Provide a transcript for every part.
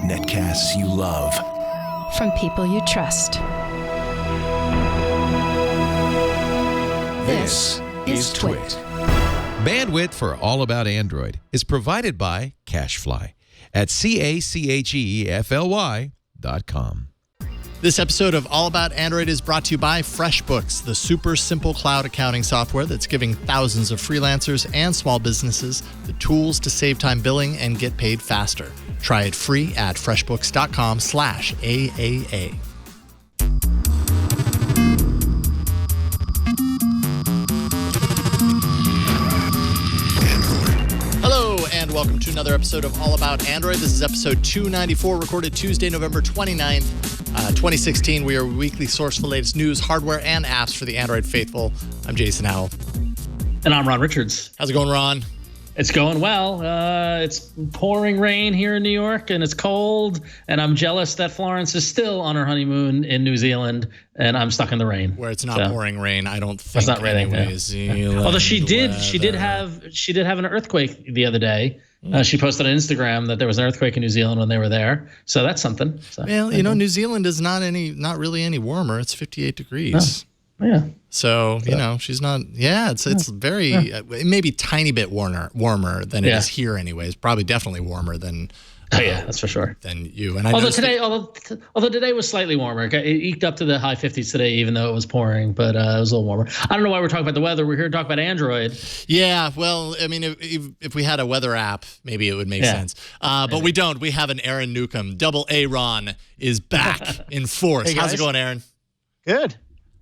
Netcasts you love. From people you trust. This is Twit. Bandwidth for All About Android is provided by CacheFly at CacheFly.com. This episode of All About Android is brought to you by FreshBooks, the super simple cloud accounting software that's giving thousands of freelancers and small businesses the tools to save time billing and get paid faster. Try it free at freshbooks.com/AAA. Hello, and welcome to another episode of All About Android. This is episode 294, recorded Tuesday, November 29th, 2016. We are a weekly source for the latest news, hardware, and apps for the Android faithful. I'm Jason Howell. And I'm Ron Richards. How's it going, Ron? It's going well. It's pouring rain here in New York, and it's cold, and I'm jealous that Florence is still on her honeymoon in New Zealand, and I'm stuck in the rain. Where it's not pouring rain, I don't think. It's not raining. Yeah. Although she did have an earthquake the other day. She posted on Instagram that there was an earthquake in New Zealand when they were there, so that's something. So, well, New Zealand is not really any warmer. It's 58 degrees. Oh, yeah. So, she's not. Yeah, it's very. It may be a tiny bit warmer than it is here, anyways. Probably definitely warmer than. That's for sure. Than you. And although today was slightly warmer, it eked up to the high 50s today, even though it was pouring. But it was a little warmer. I don't know why we're talking about the weather. We're here to talk about Android. Yeah, well, I mean, if we had a weather app, maybe it would make sense. But we don't. We have an Aaron Newcomb. Double A Ron is back in force. Hey, how's it going, Aaron? Good.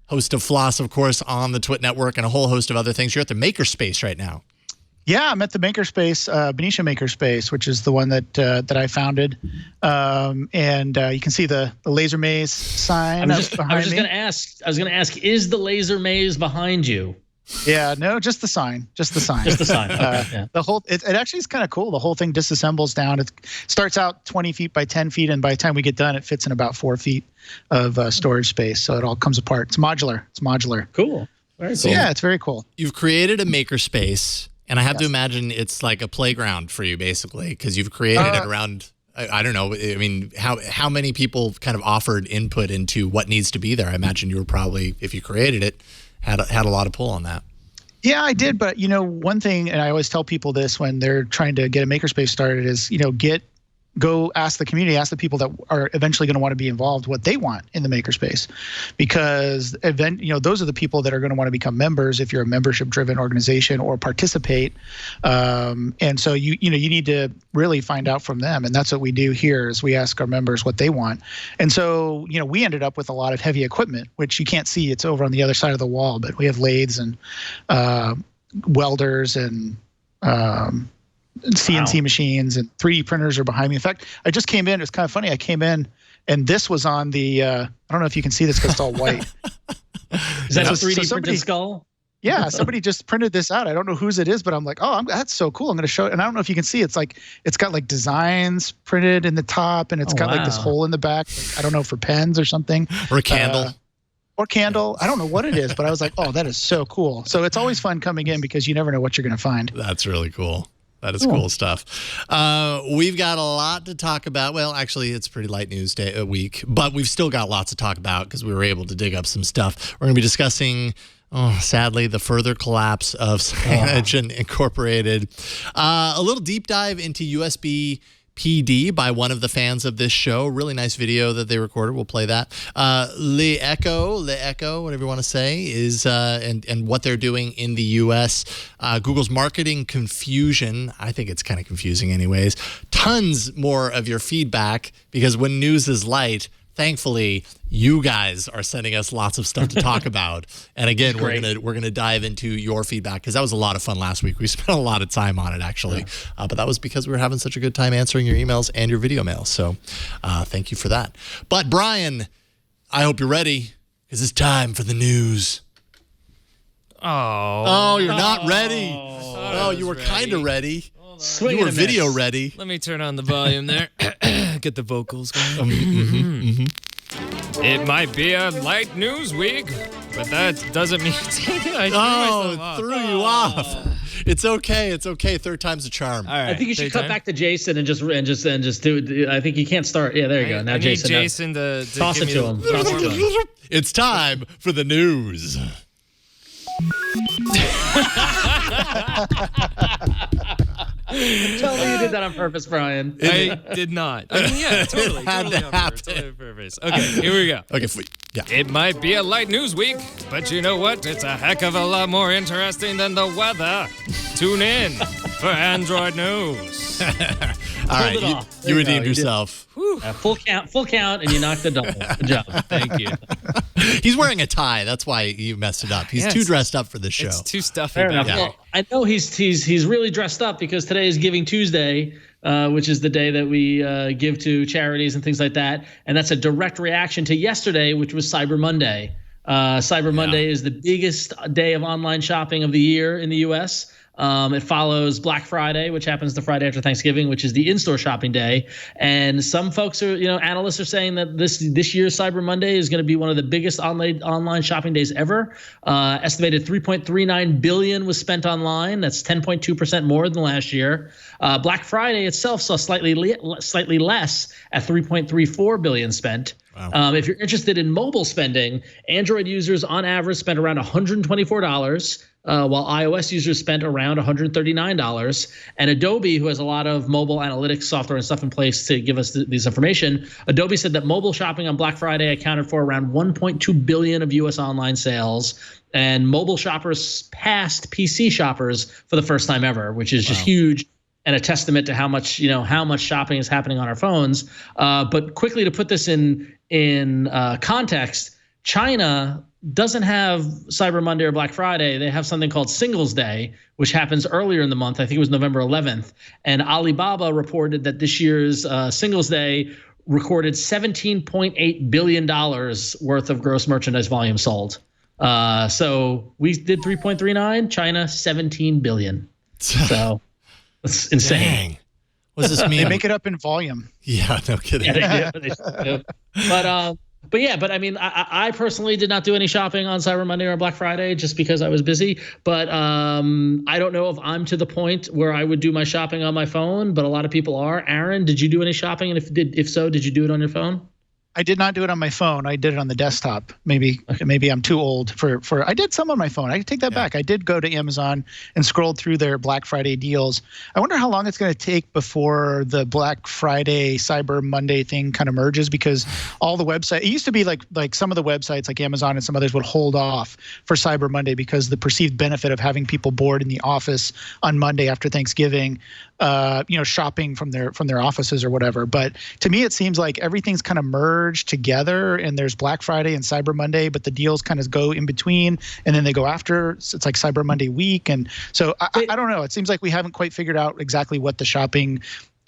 Host of Floss, of course, on the Twit Network, and a whole host of other things. You're at the Makerspace right now. Yeah, I'm at the Makerspace, Benicia Makerspace, which is the one that I founded. And you can see the laser maze sign. I was just going to ask, is the laser maze behind you? Yeah, no, just the sign. Just the sign. Just the sign. Okay, The whole it actually is kind of cool. The whole thing disassembles down. It starts out 20 feet by 10 feet, and by the time we get done, it fits in about 4 feet of storage space. So it all comes apart. It's modular. Cool. Very cool. So yeah, it's very cool. You've created a makerspace, and I have to imagine it's like a playground for you, basically, because you've created it around. I don't know. I mean, how many people kind of offered input into what needs to be there? I imagine you were probably, if you created it, had a lot of pull on that. Yeah, I did. But, one thing, and I always tell people this when they're trying to get a makerspace started is, go ask the community, ask the people that are eventually going to want to be involved what they want in the makerspace, because those are the people that are going to want to become members if you're a membership-driven organization or participate. And so you need to really find out from them, and that's what we do here is we ask our members what they want. And so we ended up with a lot of heavy equipment, which you can't see. It's over on the other side of the wall, but we have lathes and welders and CNC machines and 3D printers are behind me. In fact, I just came in. It's kind of funny. I came in and this was on the, I don't know if you can see this because it's all white. Is that a 3D printed skull? Yeah, somebody just printed this out. I don't know whose it is, but I'm like, that's so cool. I'm going to show it. And I don't know if you can see, it's got like designs printed in the top and it's got like this hole in the back. I don't know, for pens or something. Or a candle. I don't know what it is, but I was like, that is so cool. So it's always fun coming in because you never know what you're going to find. That's really cool. That is cool stuff. We've got a lot to talk about. Well, actually, it's a pretty light news week, but we've still got lots to talk about because we were able to dig up some stuff. We're going to be discussing, sadly, the further collapse of Cyanogen Incorporated. A little deep dive into USB PD by one of the fans of this show. Really nice video that they recorded. We'll play that. LeEco, whatever you want to say, is and what they're doing in the U.S. Google's marketing confusion. I think it's kind of confusing anyways. Tons more of your feedback because when news is light, thankfully, you guys are sending us lots of stuff to talk about. And again, we're gonna dive into your feedback because that was a lot of fun last week. We spent a lot of time on it, actually. But that was because we were having such a good time answering your emails and your video mail. So thank you for that. But Brian, I hope you're ready because it's time for the news. Oh, you're not ready. Oh, you were kind of ready. You were video ready. Let me turn on the volume there. Get the vocals going. It might be a light news week, but that doesn't mean I threw you off. It's okay. It's okay. Third time's a charm. All right. I think you should third cut time? back to Jason and just do. I think you can't start. Yeah, there you go. Now I need Jason. Jason to Toss give it me to him. the Toss it to warm-up. him. It's time for the news. Tell me you did that on purpose, Brian. I did not. I mean, yeah, totally. had Totally to on purpose, happen. totally on purpose. Okay, here we go. Okay, yeah. It might be a light news week, but you know what? It's a heck of a lot more interesting than the weather. Tune in for Android News. All right, it off. There you you go. redeemed You did. yourself. Full count, and you knocked the double. Good job. Thank you. He's wearing a tie. That's why you messed it up. He's Yes. too dressed up for this show. It's too stuffy Fair back enough. there. Well, I know he's really dressed up because today is Giving Tuesday, which is the day that we give to charities and things like that, and that's a direct reaction to yesterday, which was Cyber Monday. Cyber Monday is the biggest day of online shopping of the year in the U.S. It follows Black Friday, which happens the Friday after Thanksgiving, which is the in-store shopping day. And some folks are, analysts are saying that this year's Cyber Monday is going to be one of the biggest online shopping days ever. Estimated 3.39 billion was spent online. That's 10.2% more than last year. Black Friday itself saw slightly less at 3.34 billion spent. Wow. If you're interested in mobile spending, Android users on average spent around $124. While iOS users spent around $139. And Adobe, who has a lot of mobile analytics software and stuff in place to give us this information, Adobe said that mobile shopping on Black Friday accounted for around 1.2 billion of U.S. online sales. And mobile shoppers passed PC shoppers for the first time ever, which is just huge and a testament to how much shopping is happening on our phones. But quickly, to put this in context, China doesn't have Cyber Monday or Black Friday. They have something called Singles Day, which happens earlier in the month. I think it was November 11th. And Alibaba reported that this year's Singles Day recorded $17.8 billion worth of gross merchandise volume sold. So we did 3.39, China 17 billion. So that's insane. Dang. What does this mean? They make it up in volume. Yeah, no kidding. Yeah, they do. But I mean, I personally did not do any shopping on Cyber Monday or Black Friday just because I was busy. But I don't know if I'm to the point where I would do my shopping on my phone, but a lot of people are. Aaron, did you do any shopping? And if so, did you do it on your phone? I did not do it on my phone. I did it on the desktop. Maybe I'm too old for. I did some on my phone. I can take that back. I did go to Amazon and scrolled through their Black Friday deals. I wonder how long it's going to take before the Black Friday Cyber Monday thing kind of merges, because all the websites, it used to be like some of the websites like Amazon and some others would hold off for Cyber Monday because the perceived benefit of having people bored in the office on Monday after Thanksgiving, shopping from their offices or whatever. But to me, it seems like everything's kind of merged together, and there's Black Friday and Cyber Monday, but the deals kind of go in between, and then they go after. So it's like Cyber Monday week, and so I don't know. It seems like we haven't quite figured out exactly what the shopping,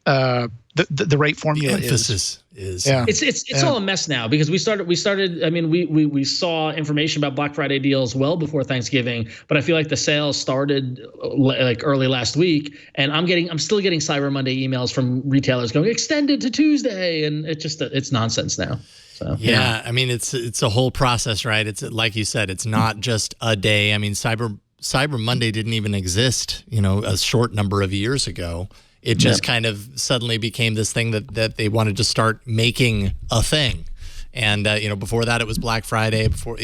the right formula emphasis is. Yeah. It's all a mess now because we started. I mean, we saw information about Black Friday deals well before Thanksgiving, but I feel like the sales started like early last week, and I'm still getting Cyber Monday emails from retailers going extended to Tuesday, and it's nonsense now. So Yeah, I mean it's a whole process, right? It's like you said, it's not just a day. I mean, Cyber Monday didn't even exist, a short number of years ago. It just kind of suddenly became this thing that they wanted to start making a thing. And, before that, it was Black Friday. Before,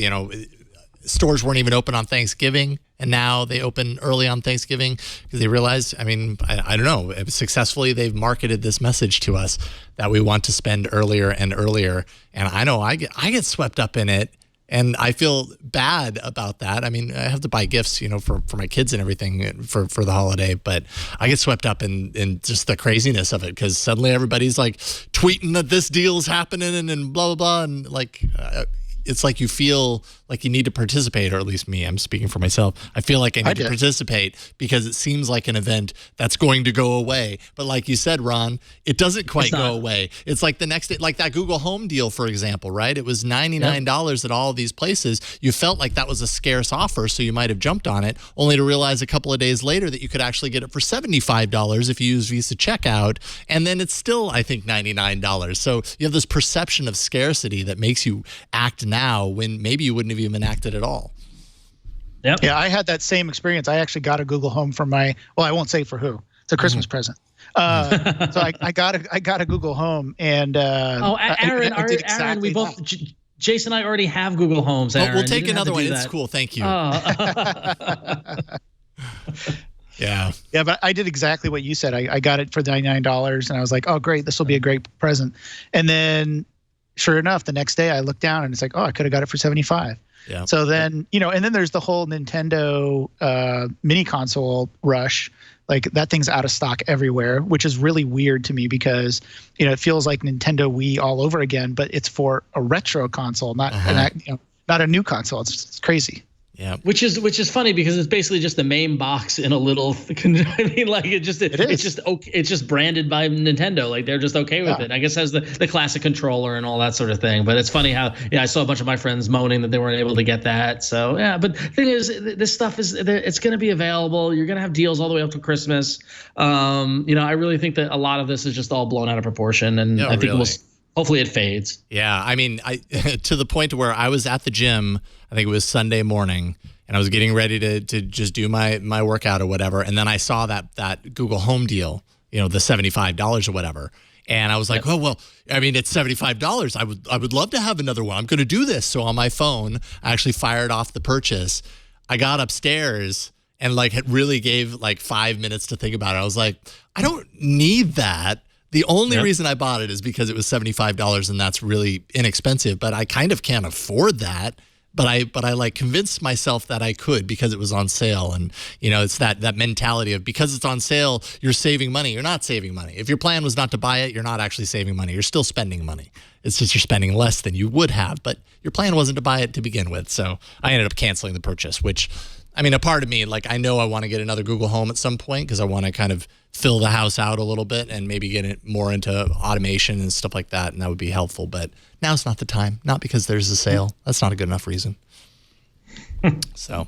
stores weren't even open on Thanksgiving. And now they open early on Thanksgiving because they realized, I don't know, successfully they've marketed this message to us that we want to spend earlier and earlier. And I know I get swept up in it. And I feel bad about that. I mean, I have to buy gifts, for my kids and everything for the holiday, but I get swept up in just the craziness of it because suddenly everybody's like tweeting that this deal's happening and blah, blah, blah. And it's like you feel like you need to participate, or at least me, I'm speaking for myself. I feel like I need to participate because it seems like an event that's going to go away. But like you said, Ron, it doesn't quite go away. It's like the next day, like that Google Home deal, for example, right? It was $99 at all of these places. You felt like that was a scarce offer, so you might have jumped on it, only to realize a couple of days later that you could actually get it for $75 if you use Visa checkout. And then it's still, I think, $99. So you have this perception of scarcity that makes you act now when maybe you wouldn't have even acted at all. Yep. Yeah, I had that same experience. I actually got a Google Home from I won't say for who. It's a Christmas present. So I got a Google Home, and Aaron, I did exactly we both. Jason and I already have Google Homes. Aaron. We'll take another one. It's cool. Thank you. Yeah. Yeah, but I did exactly what you said. I got it for $99, and I was like, oh, great, this will be a great present. And then, sure enough, the next day I looked down, and it's like, oh, I could have got it for $75. Yeah. So then, and then there's the whole Nintendo mini console rush. Like, that thing's out of stock everywhere, which is really weird to me because, it feels like Nintendo Wii all over again, but it's for a retro console, not not a new console. It's crazy. Yeah, which is funny because it's basically just the main box in a little. I mean, like it's just branded by Nintendo. Like they're just okay with it. I guess it has the classic controller and all that sort of thing. But it's funny how I saw a bunch of my friends moaning that they weren't able to get that. So yeah, but the thing is, this stuff it's going to be available. You're going to have deals all the way up to Christmas. I really think that a lot of this is just all blown out of proportion, and I think hopefully it fades. Yeah, I mean, to the point where I was at the gym, I think it was Sunday morning, and I was getting ready to just do my workout or whatever, and then I saw that Google Home deal, the $75 or whatever, and I was like, oh well, I mean, it's $75. I would love to have another one. I'm going to do this. So on my phone, I actually fired off the purchase. I got upstairs and it really gave 5 minutes to think about it. I was like, I don't need that. The only reason I bought it is because it was $75, and that's really inexpensive. But I kind of can't afford that. But I convinced myself that I could because it was on sale, and it's that mentality of because it's on sale, you're saving money. You're not saving money. If your plan was not to buy it, you're not actually saving money. You're still spending money. It's just you're spending less than you would have, but your plan wasn't to buy it to begin with. So I ended up canceling the purchase, which, I mean, a part of me, I know I want to get another Google Home at some point because I want to kind of fill the house out a little bit and maybe get it more into automation and stuff like that, and that would be helpful. But now's not the time, not because there's a sale. That's not a good enough reason. So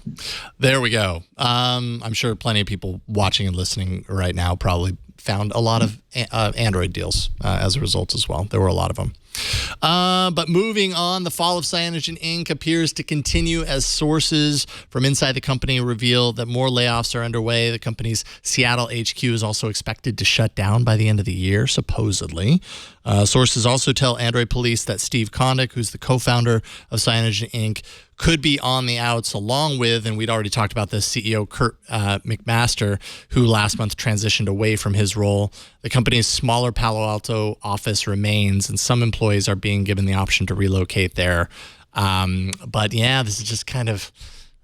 there we go. I'm sure plenty of people watching and listening right now probably found a lot of Android deals as a result as well. There were a lot of them. But moving on, the fall of Cyanogen Inc. appears to continue as sources from inside the company reveal that more layoffs are underway. The company's Seattle HQ is also expected to shut down by the end of the year, supposedly. Sources also tell Android Police that Steve Kondik, who's the co-founder of Cyanogen Inc., could be on the outs, along with, and we'd already talked about this, CEO Kurt McMaster, who last month transitioned away from his role. The company's smaller Palo Alto office remains, and some employees are being given the option to relocate there. But yeah, this is just kind of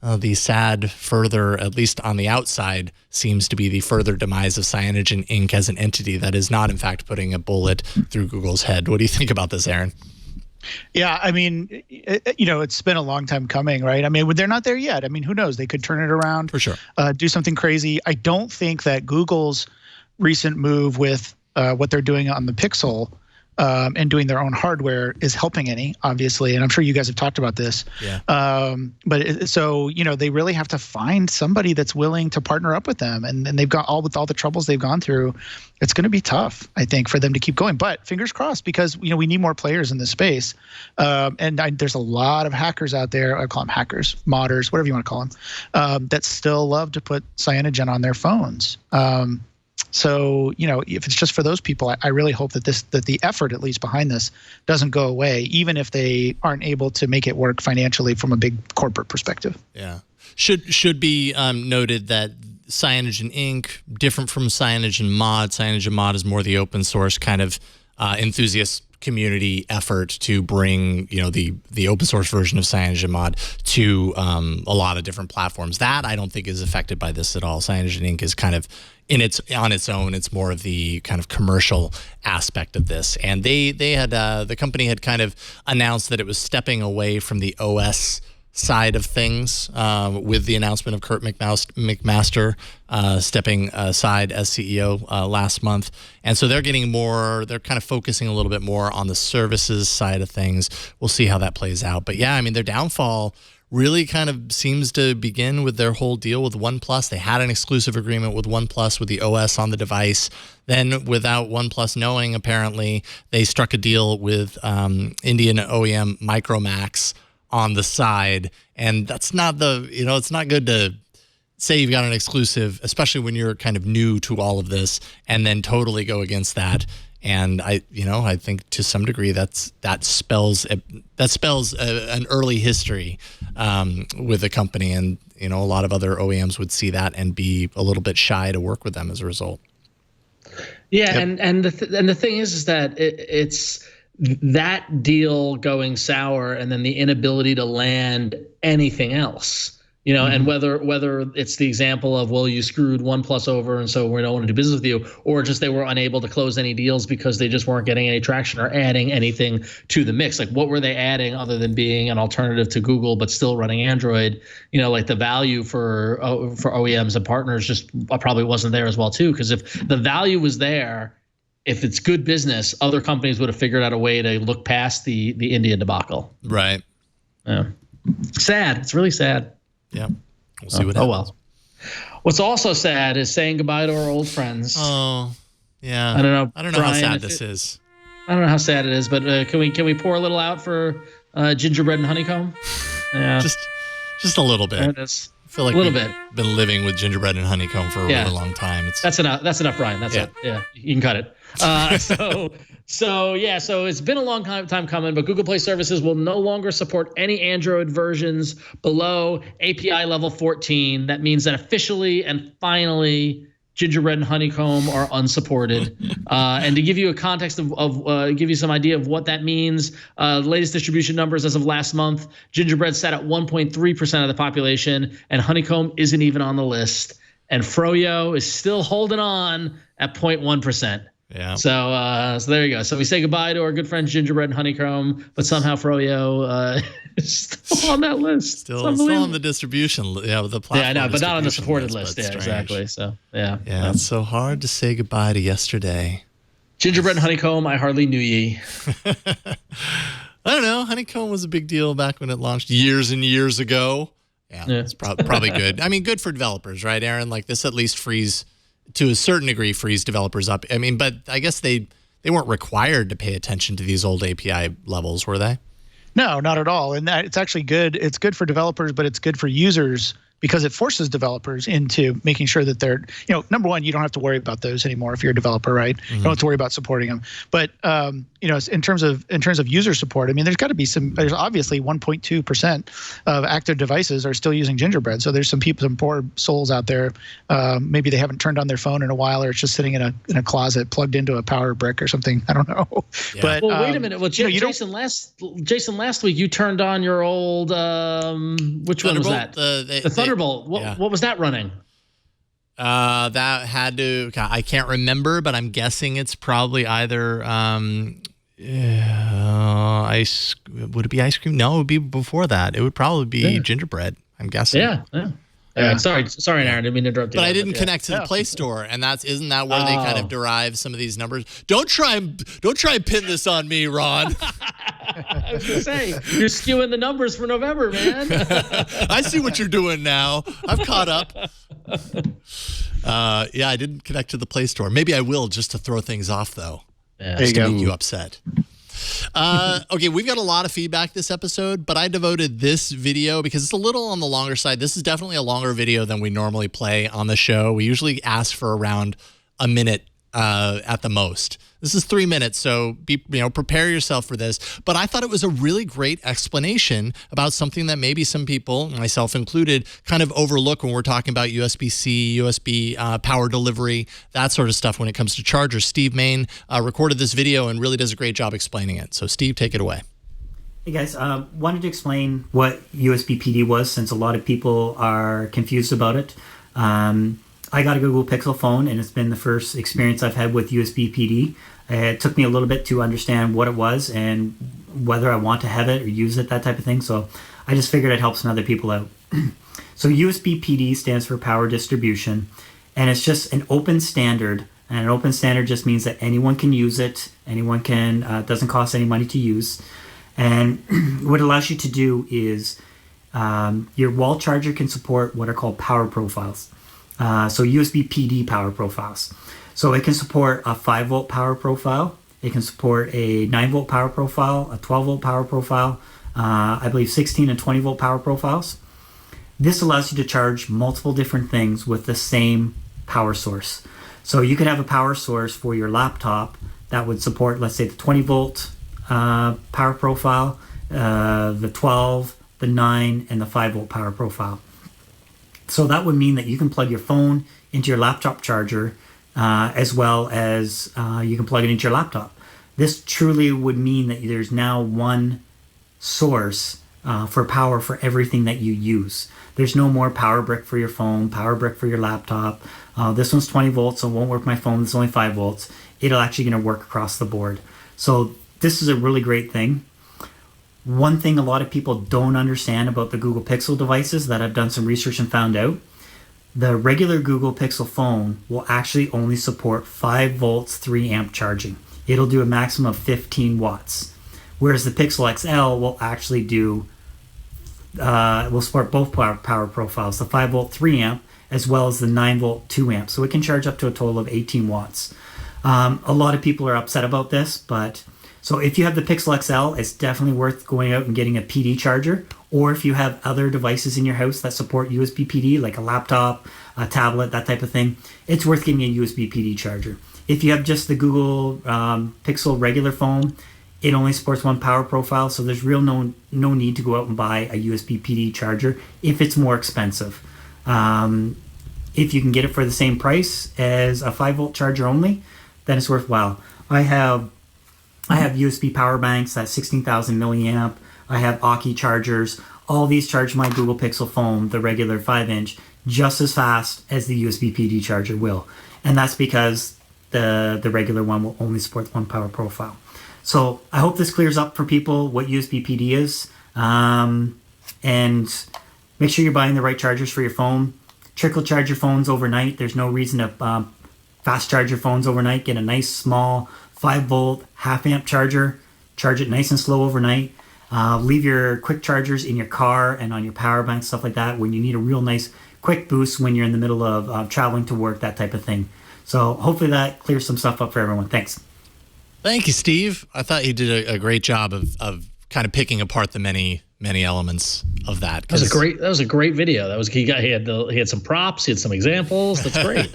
the sad further, at least on the outside, seems to be the further demise of Cyanogen Inc. as an entity that is not, in fact, putting a bullet through Google's head. What do you think about this, Aaron? Yeah, I mean, it's been a long time coming, right? I mean, they're not there yet. I mean, who knows? They could turn it around. For sure. Do something crazy. I don't think that Google's recent move with what they're doing on the Pixel and doing their own hardware is helping any, obviously. And I'm sure you guys have talked about this. Yeah. So they really have to find somebody that's willing to partner up with them. And they've got with all the troubles they've gone through, it's going to be tough, I think, for them to keep going. But fingers crossed, because, we need more players in this space. There's a lot of hackers out there. I call them hackers, modders, whatever you want to call them, that still love to put Cyanogen on their phones. So, if it's just for those people, I really hope that the effort, at least behind this, doesn't go away, even if they aren't able to make it work financially from a big corporate perspective. Yeah. Should be noted that Cyanogen Inc., different from Cyanogen Mod. Cyanogen Mod is more the open source kind of enthusiast community effort to bring, the open source version of Cyanogen Mod to a lot of different platforms. That I don't think is affected by this at all. Cyanogen Inc. is kind of on its own. It's more of the kind of commercial aspect of this. And they had the company had kind of announced that it was stepping away from the OS side of things with the announcement of Kurt McMaster stepping aside as CEO last month. And so they're kind of focusing a little bit more on the services side of things. We'll see how that plays out. But yeah, I mean, their downfall really kind of seems to begin with their whole deal with OnePlus. They had an exclusive agreement with OnePlus with the OS on the device. Then, without OnePlus knowing, apparently, they struck a deal with Indian OEM Micromax on the side. And that's not it's not good to say you've got an exclusive, especially when you're kind of new to all of this, and then totally go against that. And I think to some degree that spells an early history with the company, and a lot of other OEMs would see that and be a little bit shy to work with them as a result. Yeah, yep. and the thing is that it's that deal going sour, and then the inability to land anything else. And whether it's the example of, well, you screwed OnePlus over and so we don't want to do business with you, or just they were unable to close any deals because they just weren't getting any traction or adding anything to the mix. Like, what were they adding other than being an alternative to Google but still running Android? Like the value for OEMs and partners just probably wasn't there as well too. Because if the value was there, if it's good business, other companies would have figured out a way to look past the India debacle. Right. Yeah. Sad. It's really sad. Yeah, we'll see what happens. Oh well. What's also sad is saying goodbye to our old friends. Oh, yeah. I don't know. Brian, how sad this is. I don't know how sad it is, but can we pour a little out for gingerbread and honeycomb? Yeah, just a little bit. There it is. I feel like a little bit. Been living with gingerbread and honeycomb for a really long time. That's enough. That's enough, Brian. That's it. Yeah, you can cut it. So it's been a long time coming, but Google Play services will no longer support any Android versions below API level 14. That means that officially and finally, Gingerbread and Honeycomb are unsupported. And to give you a context of give you some idea of what that means, the latest distribution numbers as of last month, Gingerbread sat at 1.3% of the population, and Honeycomb isn't even on the list. And Froyo is still holding on at 0.1%. Yeah. So there you go. So we say goodbye to our good friends Gingerbread and Honeycomb, but somehow Froyo is still on that list. Still on the distribution. Yeah, the platform. Yeah, I know, but not on the supported list. Yeah, exactly. So yeah. Yeah, it's so hard to say goodbye to yesterday. Gingerbread and Honeycomb, I hardly knew ye. I don't know. Honeycomb was a big deal back when it launched years and years ago. Yeah. It's probably good. I mean, good for developers, right, Aaron? Like, this at least frees developers up. I mean, but I guess they weren't required to pay attention to these old API levels, were they? No, not at all. And it's actually good. It's good for developers, but it's good for users because it forces developers into making sure that they're, number one, you don't have to worry about those anymore if you're a developer, right? You don't have to worry about supporting them. But in terms of user support, I mean, there's obviously 1.2% of active devices are still using Gingerbread. So there's some poor souls out there. Maybe they haven't turned on their phone in a while, or it's just sitting in a closet plugged into a power brick or something. I don't know. Yeah. But wait a minute. Well, Jason, last week you turned on your old which one was that? The Thunderbolt. What was that running? That had to. I can't remember, but I'm guessing it's probably either ice. Would it be ice cream? No, it would be before that. It would probably be gingerbread. I'm guessing. Yeah. Sorry, Aaron. I didn't mean to interrupt you. But I didn't connect to the Play Store, and isn't that where they kind of derive some of these numbers? Don't try and pin this on me, Ron. I was gonna say you're skewing the numbers for November, man. I see what you're doing now. I've caught up. I didn't connect to the Play Store. Maybe I will, just to throw things off, though. Yeah. Just to make you upset. Okay, we've got a lot of feedback this episode, but I devoted this video because it's a little on the longer side. This is definitely a longer video than we normally play on the show. We usually ask for around a minute at the most. This is 3 minutes, so prepare yourself for this. But I thought it was a really great explanation about something that maybe some people, myself included, kind of overlook when we're talking about USB-C, USB power delivery, that sort of stuff when it comes to chargers. Steve Main recorded this video and really does a great job explaining it. So Steve, take it away. Hey guys, wanted to explain what USB PD was, since a lot of people are confused about it. I got a Google Pixel phone, and it's been the first experience I've had with USB PD. It took me a little bit to understand what it was and whether I want to have it or use it, that type of thing. So I just figured I'd help some other people out. So USB PD stands for power distribution, and it's just an open standard. And an open standard just means that anyone can use it. Anyone can, doesn't cost any money to use. And what it allows you to do is your wall charger can support what are called power profiles. So USB PD power profiles. So it can support a 5-volt power profile. It can support a 9-volt power profile, a 12-volt power profile, I believe 16 and 20 volt power profiles. This allows you to charge multiple different things with the same power source. So you could have a power source for your laptop that would support, let's say, the 20 volt power profile, the 12, the 9, and the 5 volt power profile. So that would mean that you can plug your phone into your laptop charger, as well as you can plug it into your laptop. This truly would mean that there's now one source for power for everything that you use. There's no more power brick for your phone, power brick for your laptop. This one's 20 volts, so it won't work my phone. It's only 5 volts. It'll actually going to work across the board. So this is a really great thing. One thing a lot of people don't understand about the Google Pixel devices that I've done some research and found out, the regular Google Pixel phone will actually only support 5 volts, 3 amp charging. It'll do a maximum of 15 watts. Whereas the Pixel XL will actually do, will support both power profiles, the 5 volt 3 amp as well as the 9 volt 2 amp. So it can charge up to a total of 18 watts. A lot of people are upset about this, but so if you have the Pixel XL, it's definitely worth going out and getting a PD charger. Or if you have other devices in your house that support USB PD, like a laptop, a tablet, that type of thing, it's worth getting a USB PD charger. If you have just the Google Pixel regular phone, it only supports one power profile, so there's no need to go out and buy a USB PD charger if it's more expensive. If you can get it for the same price as a 5 volt charger only, then it's worthwhile. I have USB power banks that's 16,000 milliamp. I have Aki chargers. All these charge my Google Pixel phone, the regular 5-inch, just as fast as the USB PD charger will. And that's because the regular one will only support one power profile. So I hope this clears up for people what USB PD is. And make sure you're buying the right chargers for your phone. Trickle charge your phones overnight. There's no reason to fast charge your phones overnight. Get a nice small 5 volt half amp charger. Charge it nice and slow overnight. Leave your quick chargers in your car and on your power bank, stuff like that, when you need a real nice quick boost when you're in the middle of traveling to work, that type of thing. So hopefully that clears some stuff up for everyone. Thanks. Thank you, Steve. I thought you did a great job of kind of picking apart the many elements of that. That was a great video. He had some props, he had some examples. That's great.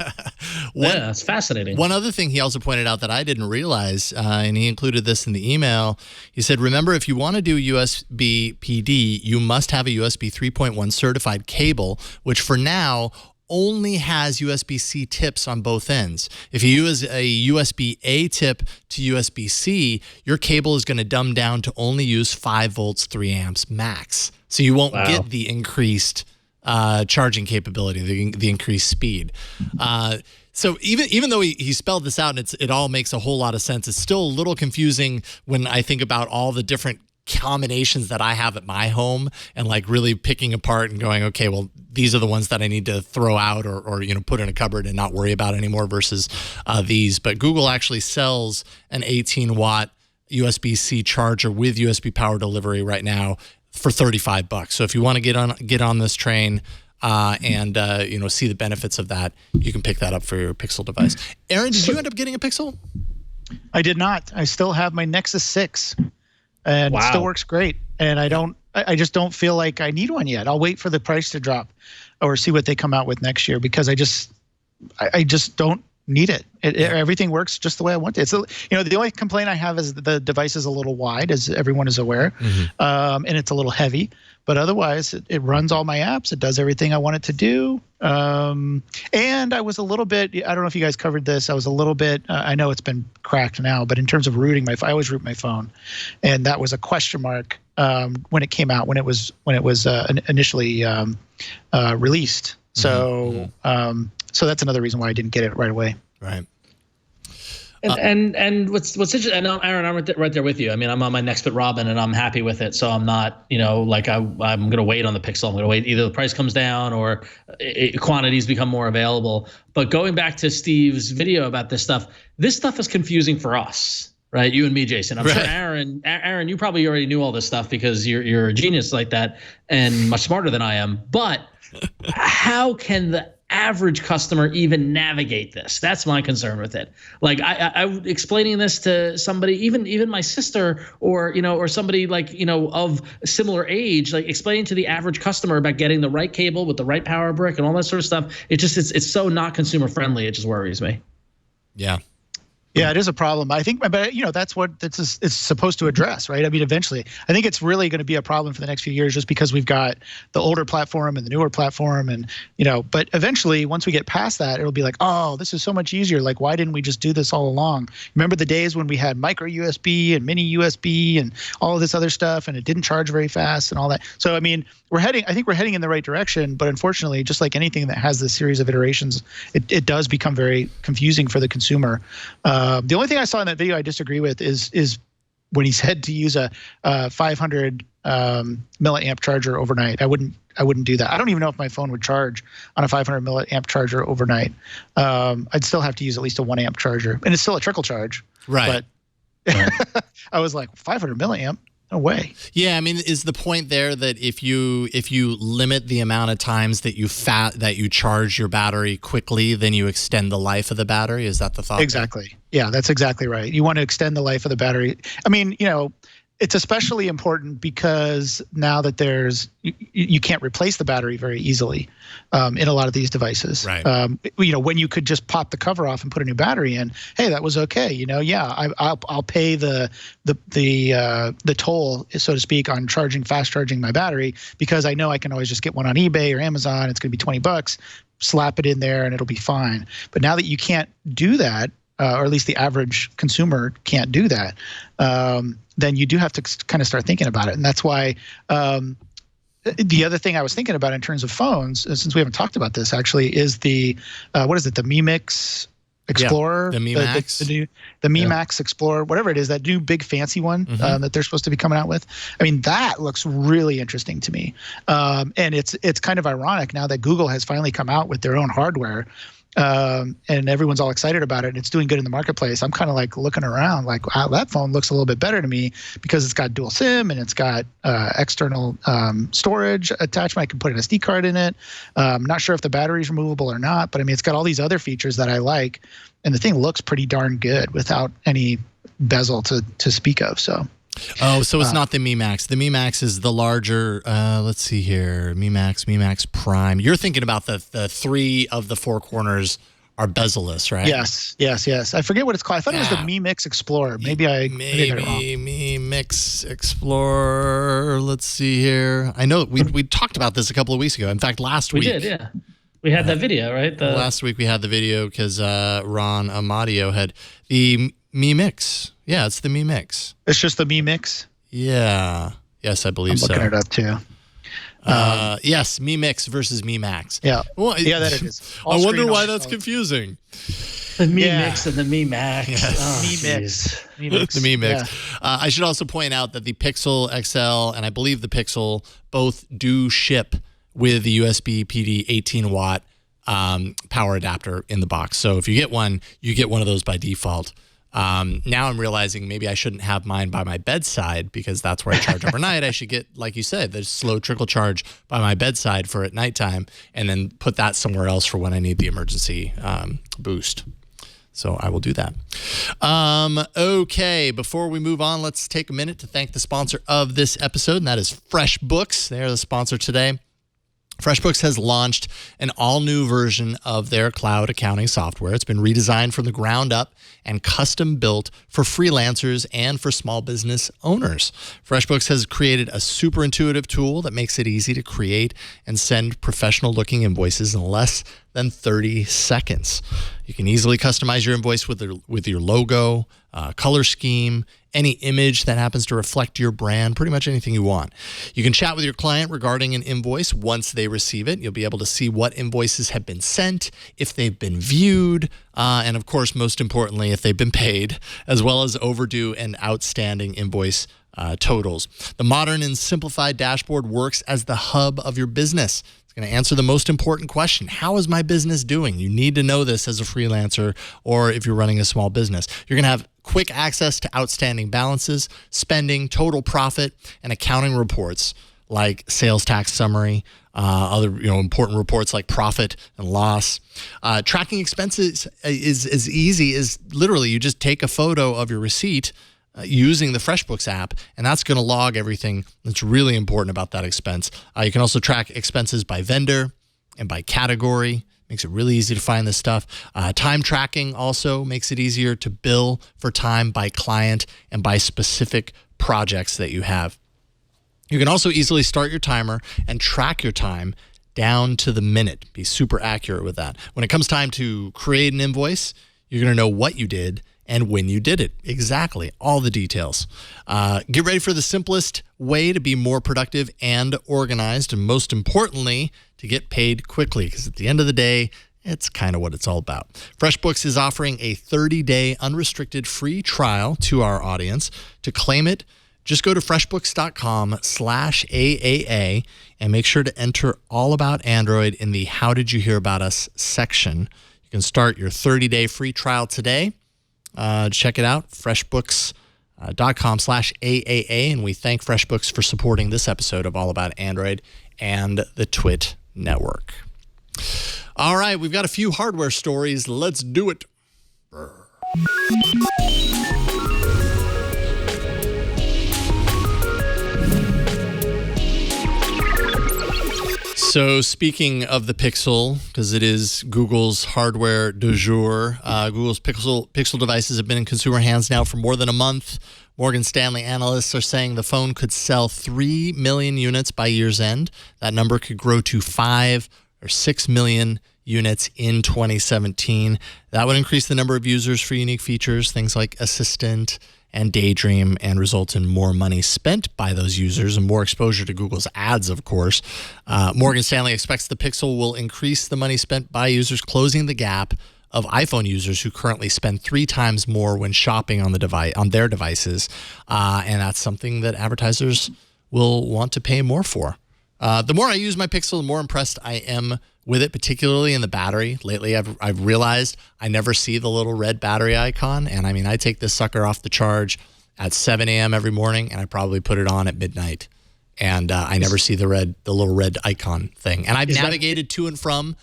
Yeah, it's fascinating. One other thing he also pointed out that I didn't realize, and he included this in the email. He said, remember, if you want to do USB PD, you must have a USB 3.1 certified cable, which for now only has USB-C tips on both ends. If you use a USB-A tip to USB-C, your cable is going to dumb down to only use 5 volts, 3 amps max. So you won't get the increased charging capability, the increased speed. So even though he spelled this out and it all makes a whole lot of sense, it's still a little confusing when I think about all the different combinations that I have at my home and like really picking apart and going, okay, well, these are the ones that I need to throw out or put in a cupboard and not worry about anymore versus these. But Google actually sells an 18-watt USB-C charger with USB power delivery right now for $35. So if you want to get on this train and see the benefits of that, you can pick that up for your Pixel device. Aaron, did you end up getting a Pixel? I did not. I still have my Nexus 6. And it still works great. And I just don't feel like I need one yet. I'll wait for the price to drop or see what they come out with next year because I just don't need it. Everything works just the way I want it. So, the only complaint I have is the device is a little wide, as everyone is aware, and it's a little heavy. But otherwise, it runs all my apps. It does everything I want it to do. And I was a little bit, I don't know if you guys covered this. I was a little bit, I know it's been cracked now, but in terms of rooting I always root my phone. And that was a question mark when it came out, when it was initially released. So, so that's another reason why I didn't get it right away. Right. And what's interesting, and Aaron, I'm right there with you. I mean, I'm on my next bit Robin, and I'm happy with it. So I'm not, like I'm going to wait on the Pixel. I'm going to wait either the price comes down or quantities become more available. But going back to Steve's video about this stuff is confusing for us, right? You and me, Jason. I'm sure Aaron, you probably already knew all this stuff because you're a genius like that and much smarter than I am. But how can the average customer even navigate this? That's my concern with it. Like I explaining this to somebody, even my sister, or or somebody like of a similar age, like explaining to the average customer about getting the right cable with the right power brick and all that sort of stuff. It's so not consumer friendly. It just worries me. Yeah. Yeah, it is a problem. I think, but that's what it's supposed to address, right? I mean, eventually, I think it's really going to be a problem for the next few years, just because we've got the older platform and the newer platform, and But eventually, once we get past that, it'll be like, oh, this is so much easier. Like, why didn't we just do this all along? Remember the days when we had micro USB and mini USB and all of this other stuff, and it didn't charge very fast and all that. So, I mean, I think we're heading in the right direction, but unfortunately, just like anything that has this series of iterations, it does become very confusing for the consumer. The only thing I saw in that video I disagree with is when he said to use a 500 milliamp charger overnight. I wouldn't do that. I don't even know if my phone would charge on a 500 milliamp charger overnight. I'd still have to use at least a 1 amp charger, and it's still a trickle charge. Right. But I was like, 500 milliamp? No way. Yeah, I mean, is the point there that if you limit the amount of times that you charge your battery quickly, then you extend the life of the battery? Is that the thought? Exactly. Yeah, that's exactly right. You want to extend the life of the battery. I mean, it's especially important because now that you can't replace the battery very easily in a lot of these devices. Right. When you could just pop the cover off and put a new battery in, hey, that was okay. I'll pay the toll, so to speak, on fast charging my battery, because I know I can always just get one on eBay or Amazon. It's going to be $20, slap it in there, and it'll be fine. But now that you can't do that, or at least the average consumer can't do that, then you do have to kind of start thinking about it. And that's why the other thing I was thinking about in terms of phones, since we haven't talked about this actually, is the the Mi Mix Explorer, the Mi Max, the Mi Max Explorer, whatever it is, that new big fancy one that they're supposed to be coming out with. I mean, that looks really interesting to me, and it's kind of ironic now that Google has finally come out with their own hardware. And everyone's all excited about it, and it's doing good in the marketplace. I'm kind of like looking around like, wow, that phone looks a little bit better to me, because it's got dual SIM and it's got external storage attachment. I can put an SD card in it. I'm not sure if the battery's removable or not, but I mean, it's got all these other features that I like, and the thing looks pretty darn good without any bezel to speak of. So. Oh, so it's not the Mi Max. The Mi Max is the larger, let's see here, Mi Max Prime. You're thinking about the 3 of the 4 corners are bezel-less, right? Yes. I forget what it's called. I thought it was the Mi Mix Explorer. Maybe Mi Mix Explorer. Let's see here. I know we talked about this a couple of weeks ago. In fact, last week. We did, yeah. We had that video, right? Last week we had the video because Ron Amadio had the Mi Mix. Yeah, it's the Mi Mix. It's just the Mi Mix? Yeah. Yes, I believe so. I'm looking it up too. Yes, Mi Mix versus Mi Max. Yeah. Well, that it is. I wonder why that's confusing. The Mi Mix and the Mi Max. Yes. Mi Mix. Mi Mix. The Mi Mix. Yeah. I should also point out that the Pixel XL and I believe the Pixel both do ship with the USB PD 18-watt power adapter in the box. So if you get one of those by default. Now I'm realizing maybe I shouldn't have mine by my bedside, because that's where I charge overnight. I should get, like you said, the slow trickle charge by my bedside for at nighttime, and then put that somewhere else for when I need the emergency boost. So I will do that. Okay, before we move on, let's take a minute to thank the sponsor of this episode, and that is FreshBooks. They are the sponsor today. FreshBooks has launched an all-new version of their cloud accounting software. It's been redesigned from the ground up and custom built for freelancers and for small business owners. FreshBooks has created a super intuitive tool that makes it easy to create and send professional-looking invoices in less than 30 seconds. You can easily customize your invoice with your logo, color scheme, any image that happens to reflect your brand, pretty much anything you want. You can chat with your client regarding an invoice once they receive it. You'll be able to see what invoices have been sent, if they've been viewed, and of course, most importantly, if they've been paid, as well as overdue and outstanding invoice totals. The modern and simplified dashboard works as the hub of your business. It's going to answer the most important question. How is my business doing? You need to know this as a freelancer or if you're running a small business. You're going to have quick access to outstanding balances, spending, total profit, and accounting reports like sales tax summary, other important reports like profit and loss. Tracking expenses is as easy as literally you just take a photo of your receipt using the FreshBooks app, and that's going to log everything that's really important about that expense. You can also track expenses by vendor and by category. Makes it really easy to find this stuff. Time tracking also makes it easier to bill for time by client and by specific projects that you have. You can also easily start your timer and track your time down to the minute. Be super accurate with that. When it comes time to create an invoice, you're going to know what you did and when you did it. Exactly. All the details. Get ready for the simplest way to be more productive and organized, and most importantly, to get paid quickly, because at the end of the day, it's kind of what it's all about. FreshBooks is offering a 30-day unrestricted free trial to our audience. To claim it, just go to freshbooks.com/AAA and make sure to enter All About Android in the How Did You Hear About Us section. You can start your 30-day free trial today. Check it out, freshbooks.com/AAA. And we thank FreshBooks for supporting this episode of All About Android and the Twit Network. All right, we've got a few hardware stories. Let's do it. So speaking of the Pixel, because it is Google's hardware du jour, Google's Pixel devices have been in consumer hands now for more than a month. Morgan Stanley analysts are saying the phone could sell 3 million units by year's end. That number could grow to 5 or 6 million units in 2017. That would increase the number of users for unique features, things like Assistant and Daydream, and result in more money spent by those users and more exposure to Google's ads, of course. Morgan Stanley expects the Pixel will increase the money spent by users, closing the gap of iPhone users who currently spend 3 times more when shopping on their devices. And that's something that advertisers will want to pay more for. The more I use my Pixel, the more impressed I am with it, particularly in the battery. Lately, I've realized I never see the little red battery icon. And I mean, I take this sucker off the charge at 7 a.m. every morning, and I probably put it on at midnight. And I never see the little red icon thing. And I've navigated to and from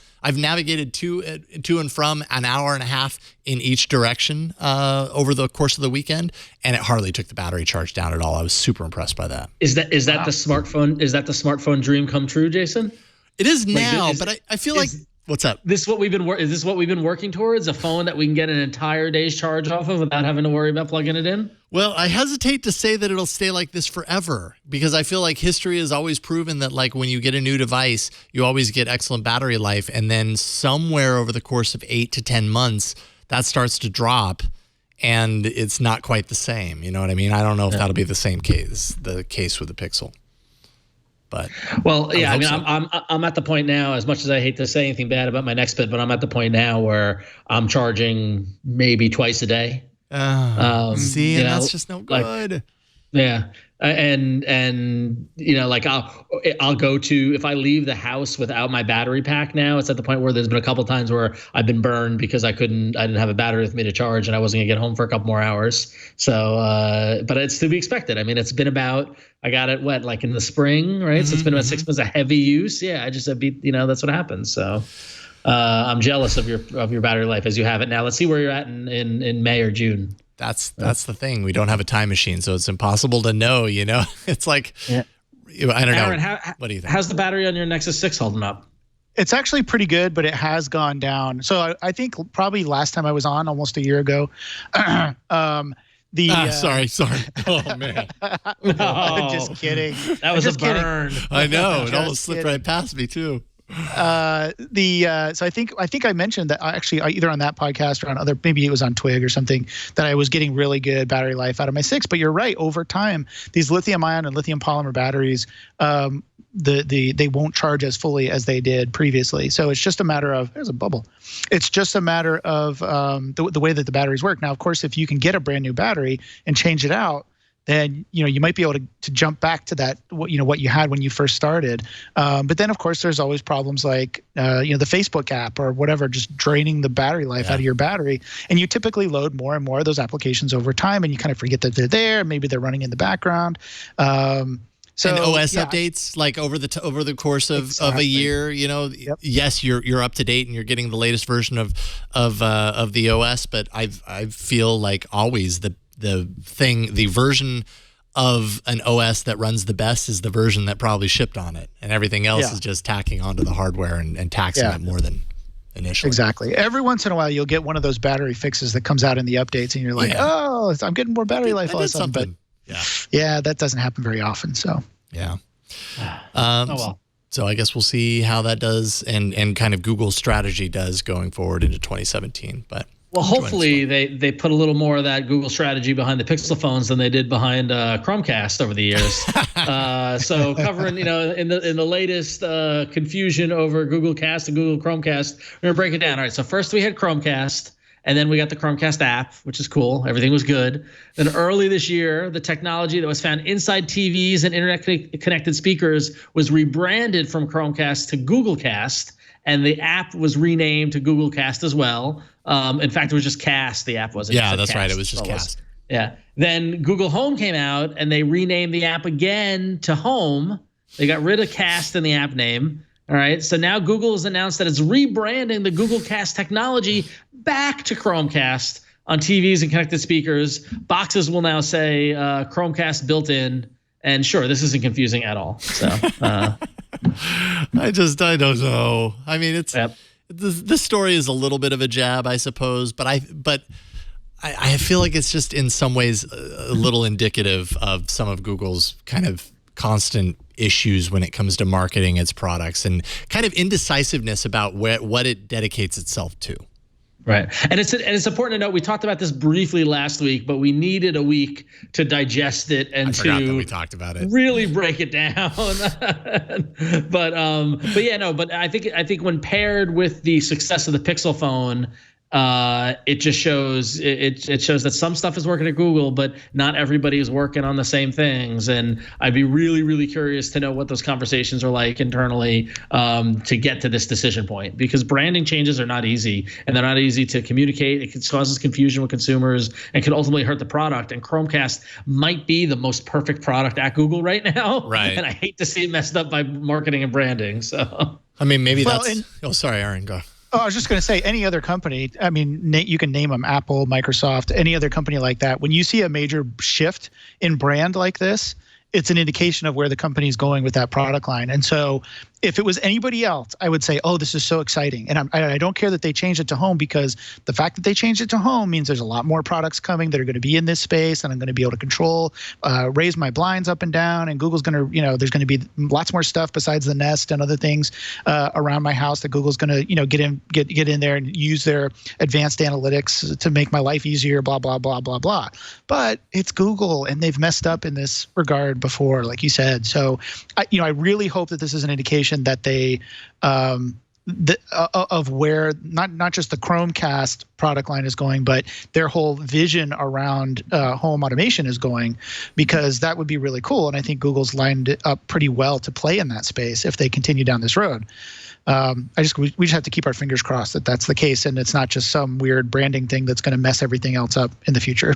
an hour and a half in each direction over the course of the weekend, and it hardly took the battery charge down at all. I was super impressed by that. Is that the smartphone? Is that the smartphone dream come true, Jason? It is now, but I feel like. What's up? Is this what we've been working towards? A phone that we can get an entire day's charge off of without having to worry about plugging it in? Well, I hesitate to say that it'll stay like this forever, because I feel like history has always proven that, like, when you get a new device, you always get excellent battery life, and then somewhere over the course of 8 to 10 months, that starts to drop, and it's not quite the same. You know what I mean? I don't know if that'll be the case with the Pixel. But well, yeah, I mean, so. I'm at the point now, as much as I hate to say anything bad about my next bit, but I'm at the point now where I'm charging maybe twice a day. See, and that's just no good. Like, yeah. And you know, like I'll go to, if I leave the house without my battery pack now, it's at the point where there's been a couple of times where I've been burned because I didn't have a battery with me to charge, and I wasn't gonna get home for a couple more hours. So, but it's to be expected. I mean, it's been about, I got it like in the spring, right? So it's been about 6 months of heavy use. Yeah, that's what happens. So I'm jealous of your battery life as you have it now. Let's see where you're at in May or June. That's the thing. We don't have a time machine, so it's impossible to know, you know? It's like, I don't know. Aaron, what do you think? How's the battery on your Nexus 6 holding up? It's actually pretty good, but it has gone down. So I think probably last time I was on, almost a year ago, sorry. Oh, man. No, just kidding. That was a burn. I know. It almost slipped right past me, too. So I think I mentioned that actually either on that podcast or on other, maybe it was on Twig or something, that I was getting really good battery life out of my 6. But you're right, over time, these lithium ion and lithium polymer batteries, they won't charge as fully as they did previously. So it's just a matter of, there's a bubble. It's just a matter of the way that the batteries work. Now, of course, if you can get a brand new battery and change it out, then you might be able to jump back to that what you had when you first started. But then of course there's always problems like the Facebook app or whatever, just draining the battery life out of your battery. And you typically load more and more of those applications over time, and you kind of forget that they're there. Maybe they're running in the background. So and OS yeah, updates like over the course of a year, yes, you're up to date and you're getting the latest version of the OS, but I feel like always the version of an OS that runs the best is the version that probably shipped on it, and everything else is just tacking onto the hardware and taxing it more than initially. Exactly. Every once in a while, you'll get one of those battery fixes that comes out in the updates, and you're like, oh, I'm getting more battery life all of a sudden. But yeah, that doesn't happen very often. So yeah. Oh well. So I guess we'll see how that does and kind of Google's strategy does going forward into 2017. But well, hopefully they put a little more of that Google strategy behind the Pixel phones than they did behind Chromecast over the years. So covering, in the latest confusion over Google Cast and Google Chromecast, we're gonna break it down. All right. So first we had Chromecast, and then we got the Chromecast app, which is cool. Everything was good. Then early this year, the technology that was found inside TVs and internet-connected speakers was rebranded from Chromecast to Google Cast, and the app was renamed to Google Cast as well. In fact, it was just Cast. The app wasn't. Yeah, that's right. It was just Cast. Yeah. Then Google Home came out, and they renamed the app again to Home. They got rid of Cast in the app name. All right. So now Google has announced that it's rebranding the Google Cast technology back to Chromecast on TVs and connected speakers. Boxes will now say Chromecast built in. And sure, this isn't confusing at all. So I don't know. I mean, it's this story is a little bit of a jab, I suppose, but I feel like it's just in some ways a little indicative of some of Google's kind of constant issues when it comes to marketing its products and kind of indecisiveness about what it dedicates itself to. Right. And it's important to note, we talked about this briefly last week, but we needed a week to digest it and that we talked about it. Really break it down. But I think when paired with the success of the Pixel phone, it just shows it shows that some stuff is working at Google, but not everybody is working on the same things. And I'd be really, really curious to know what those conversations are like internally to get to this decision point, because branding changes are not easy, and they're not easy to communicate. It causes confusion with consumers and can ultimately hurt the product. And Chromecast might be the most perfect product at Google right now. Right. And I hate to see it messed up by marketing and branding. So I mean, maybe sorry, Aaron, go. Oh, I was just going to say, any other company, I mean, you can name them, Apple, Microsoft, any other company like that. When you see a major shift in brand like this, it's an indication of where the company is going with that product line. And so if it was anybody else, I would say, oh, this is so exciting. And I don't care that they changed it to Home, because the fact that they changed it to Home means there's a lot more products coming that are going to be in this space, and I'm going to be able to control, raise my blinds up and down. And Google's going to, there's going to be lots more stuff besides the Nest and other things around my house that Google's going to, get in there and use their advanced analytics to make my life easier, blah, blah, blah, blah, blah. But it's Google, and they've messed up in this regard before, like you said. So, I really hope that this is an indication that they of where not just the Chromecast product line is going, but their whole vision around home automation is going, because that would be really cool. And I think Google's lined it up pretty well to play in that space if they continue down this road. We just have to keep our fingers crossed that that's the case, and it's not just some weird branding thing that's going to mess everything else up in the future.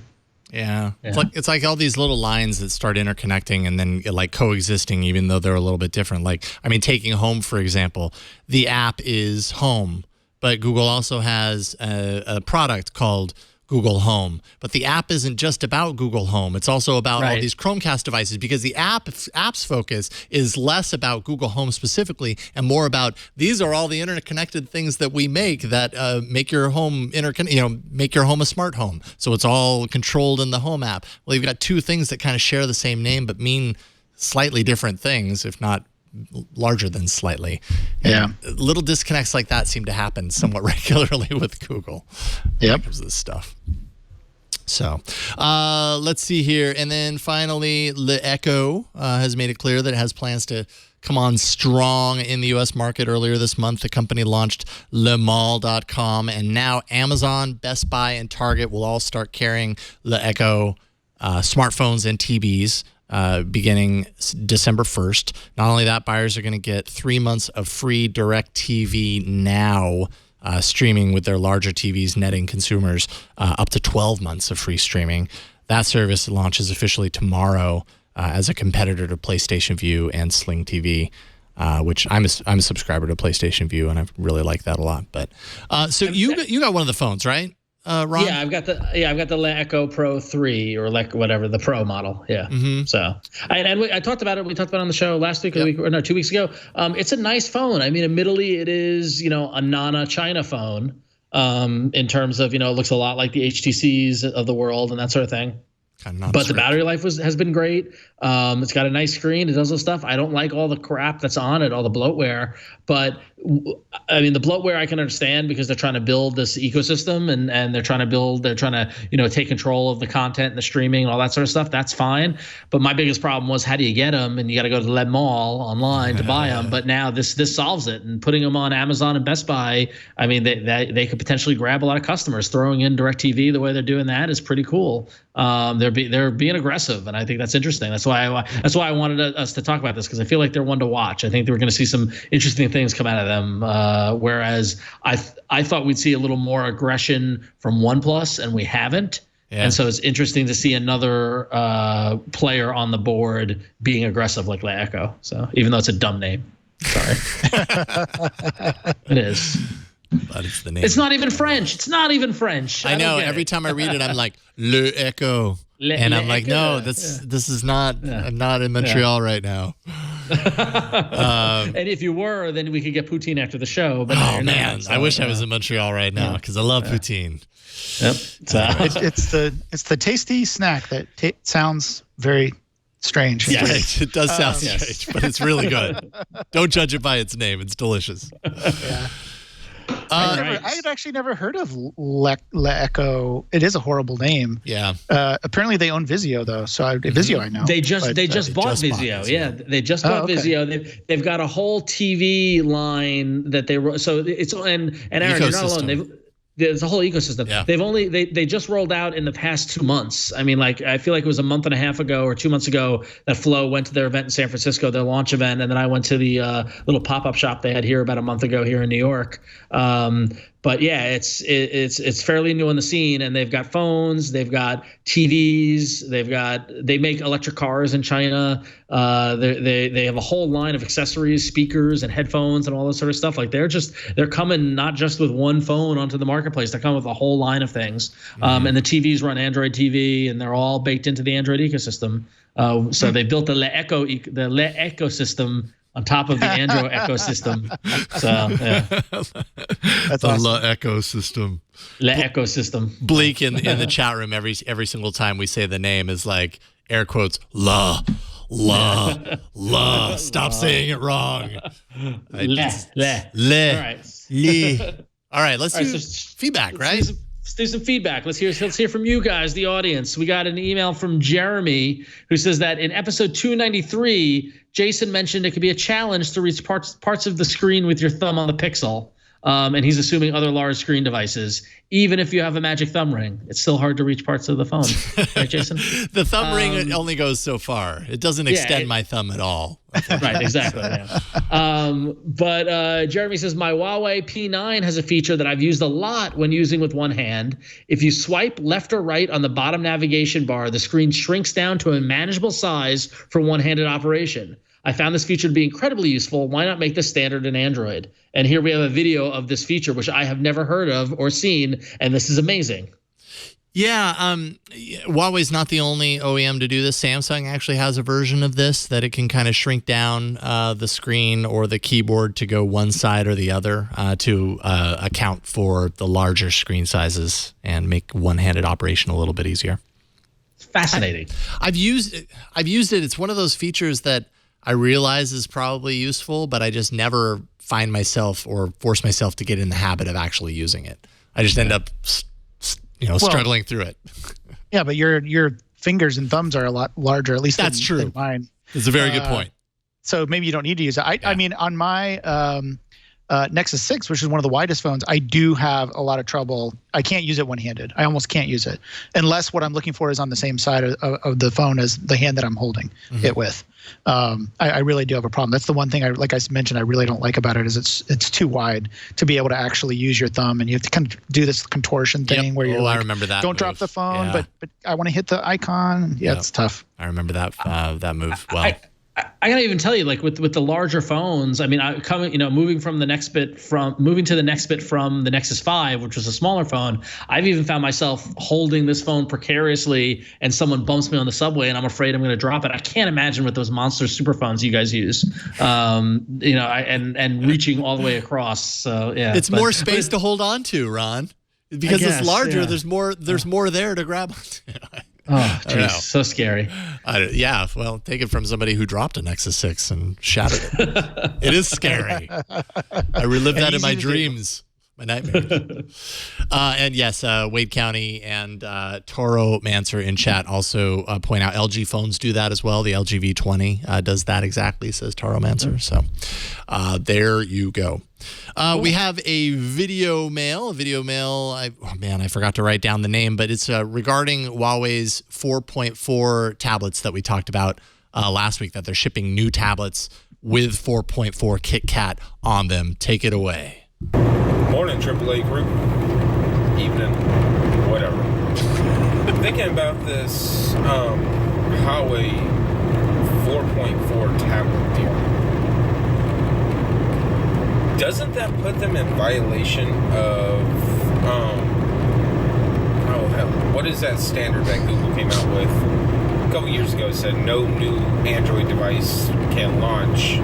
Yeah. It's like all these little lines that start interconnecting and then like coexisting, even though they're a little bit different. Like, I mean, taking Home, for example, the app is Home, but Google also has a product called Google Home. But the app isn't just about Google Home. It's also about all these Chromecast devices, because the app's focus is less about Google Home specifically and more about these are all the interconnected things that we make that make your home make your home a smart home. So it's all controlled in the Home app. Well, you've got two things that kind of share the same name but mean slightly different things, if not larger than slightly. And little disconnects like that seem to happen somewhat regularly with Google. Because of this stuff. So let's see here. And then finally, LeEco has made it clear that it has plans to come on strong in the U.S. market. Earlier this month, the company launched lemall.com, and now Amazon, Best Buy, and Target will all start carrying LeEco smartphones and TVs. Beginning December 1st. Not only that, buyers are going to get 3 months of free DirecTV Now streaming with their larger TVs, netting consumers up to 12 months of free streaming. That service launches officially tomorrow. as a competitor to PlayStation Vue and Sling TV. Which I'm a subscriber to PlayStation Vue, and I really like that a lot. But so you got one of the phones, right, Ron? Yeah, I've got the LeEco Pro 3 or whatever, the Pro model. Yeah. Mm-hmm. So I talked about it. We talked about it on the show last week, 2 weeks ago. It's a nice phone. I mean, admittedly, it is a China phone in terms of it looks a lot like the HTCs of the world and that sort of thing. But the battery life has been great. It's got a nice screen. It does all stuff. I don't like all the crap that's on it, all the bloatware. But I mean, the bloatware I can understand because they're trying to build this ecosystem and they're trying to take control of the content and the streaming and all that sort of stuff. That's fine. But my biggest problem was, how do you get them? And you got to go to the Le Mall online to buy them. But now this solves it. And putting them on Amazon and Best Buy, I mean, they could potentially grab a lot of customers. Throwing in DirecTV the way they're doing that is pretty cool. They're being aggressive, and I think that's interesting. That's why I wanted us to talk about this, because I feel like they're one to watch. I think we're going to see some interesting things come out of them. Whereas I thought we'd see a little more aggression from OnePlus, and we haven't. Yeah. And so it's interesting to see another player on the board being aggressive like LeEco. So even though it's a dumb name, sorry, it is. But it's the name. It's not even French. It's not even French. I know. Every time I read it, I'm like, LeEco. And I'm like, no, this is not. Yeah. I'm not in Montreal right now. And if you were, then we could get poutine after the show. But man, I wish I was in Montreal right now, because I love poutine. Yep. It's the tasty snack that sounds very strange. Yes. It does sound strange, but it's really good. Don't judge it by its name. It's delicious. Yeah. I had actually never heard of LeEco. It is a horrible name. Yeah. Apparently they own Vizio though, so Vizio I know. They just bought Vizio. Yeah, they just bought Vizio. They've got a whole TV line that so it's and Aaron, you're not alone. There's a whole ecosystem. Yeah. They just rolled out in the past 2 months. I mean, I feel like it was a month and a half ago or 2 months ago that Flo went to their event in San Francisco, their launch event, and then I went to the little pop-up shop they had here about a month ago here in New York. But yeah, it's fairly new on the scene, and they've got phones, they've got TVs, they make electric cars in China. They have a whole line of accessories, speakers, and headphones, and all this sort of stuff. Like they're coming not just with one phone onto the marketplace. They're coming with a whole line of things. And the TVs run Android TV, and they're all baked into the Android ecosystem. So they built the LeEco system on top of the Android ecosystem. So yeah, that's awesome. LeEco system. LeEco system. Bleak in the chat room every single time we say the name is like air quotes la. Stop saying it wrong. All right. Let's do feedback. Right. Let's do some feedback. Let's hear from you guys, the audience. We got an email from Jeremy who says that in episode 293, Jason mentioned it could be a challenge to reach parts of the screen with your thumb on the Pixel. And he's assuming other large screen devices. Even if you have a magic thumb ring, it's still hard to reach parts of the phone. Right, Jason? The thumb ring only goes so far. It doesn't extend my thumb at all. Right, exactly. Yeah. But Jeremy says, my Huawei P9 has a feature that I've used a lot when using with one hand. If you swipe left or right on the bottom navigation bar, the screen shrinks down to a manageable size for one-handed operation. I found this feature to be incredibly useful. Why not make this standard in Android? And here we have a video of this feature, which I have never heard of or seen, and this is amazing. Yeah, Huawei's not the only OEM to do this. Samsung actually has a version of this that it can kind of shrink down the screen or the keyboard to go one side or the other to account for the larger screen sizes and make one-handed operation a little bit easier. It's fascinating. I've used it. It's one of those features that I realize is probably useful, but I just never find myself or force myself to get in the habit of actually using it. I just end up, struggling through it. Yeah, but your fingers and thumbs are a lot larger, at least that's true. Than mine. It's a very good point. So maybe you don't need to use it. I mean, on my Nexus 6, which is one of the widest phones, I do have a lot of trouble. I can't use it one-handed. I almost can't use it unless what I'm looking for is on the same side of the phone as the hand that I'm holding it with. I really do have a problem. That's the one thing, like I mentioned, I really don't like about it is it's too wide to be able to actually use your thumb, and you have to kind of do this contortion thing where you're I like, remember that don't move. drop the phone, Yeah. but I want to hit the icon. Yeah, it's tough. I remember that that move well. I gotta even tell you, like with the larger phones, I mean, moving to the next bit from the Nexus 5, which was a smaller phone. I've even found myself holding this phone precariously, and someone bumps me on the subway, and I'm afraid I'm going to drop it. I can't imagine with those monster super phones you guys use, and reaching all the way across. So yeah, it's more space to hold on to, Ron, because it's larger. Yeah. There's more there to grab onto. Oh, jeez, so scary. Yeah, well, take it from somebody who dropped a Nexus 6 and shattered it. It is scary. I relive that in my dreams, my nightmares. And yes, Wade County and Toro Manser in chat also point out LG phones do that as well. The LG V20 does that exactly, says Toro Manser. So there you go. We have a video mail. I forgot to write down the name, but it's regarding Huawei's 4.4 tablets that we talked about last week, that they're shipping new tablets with 4.4 KitKat on them. Take it away. Morning, AAA group. Evening. Whatever. Thinking about this Huawei 4.4 tablet deal. Doesn't that put them in violation of, what is that standard that Google came out with a couple years ago? It said no new Android device can launch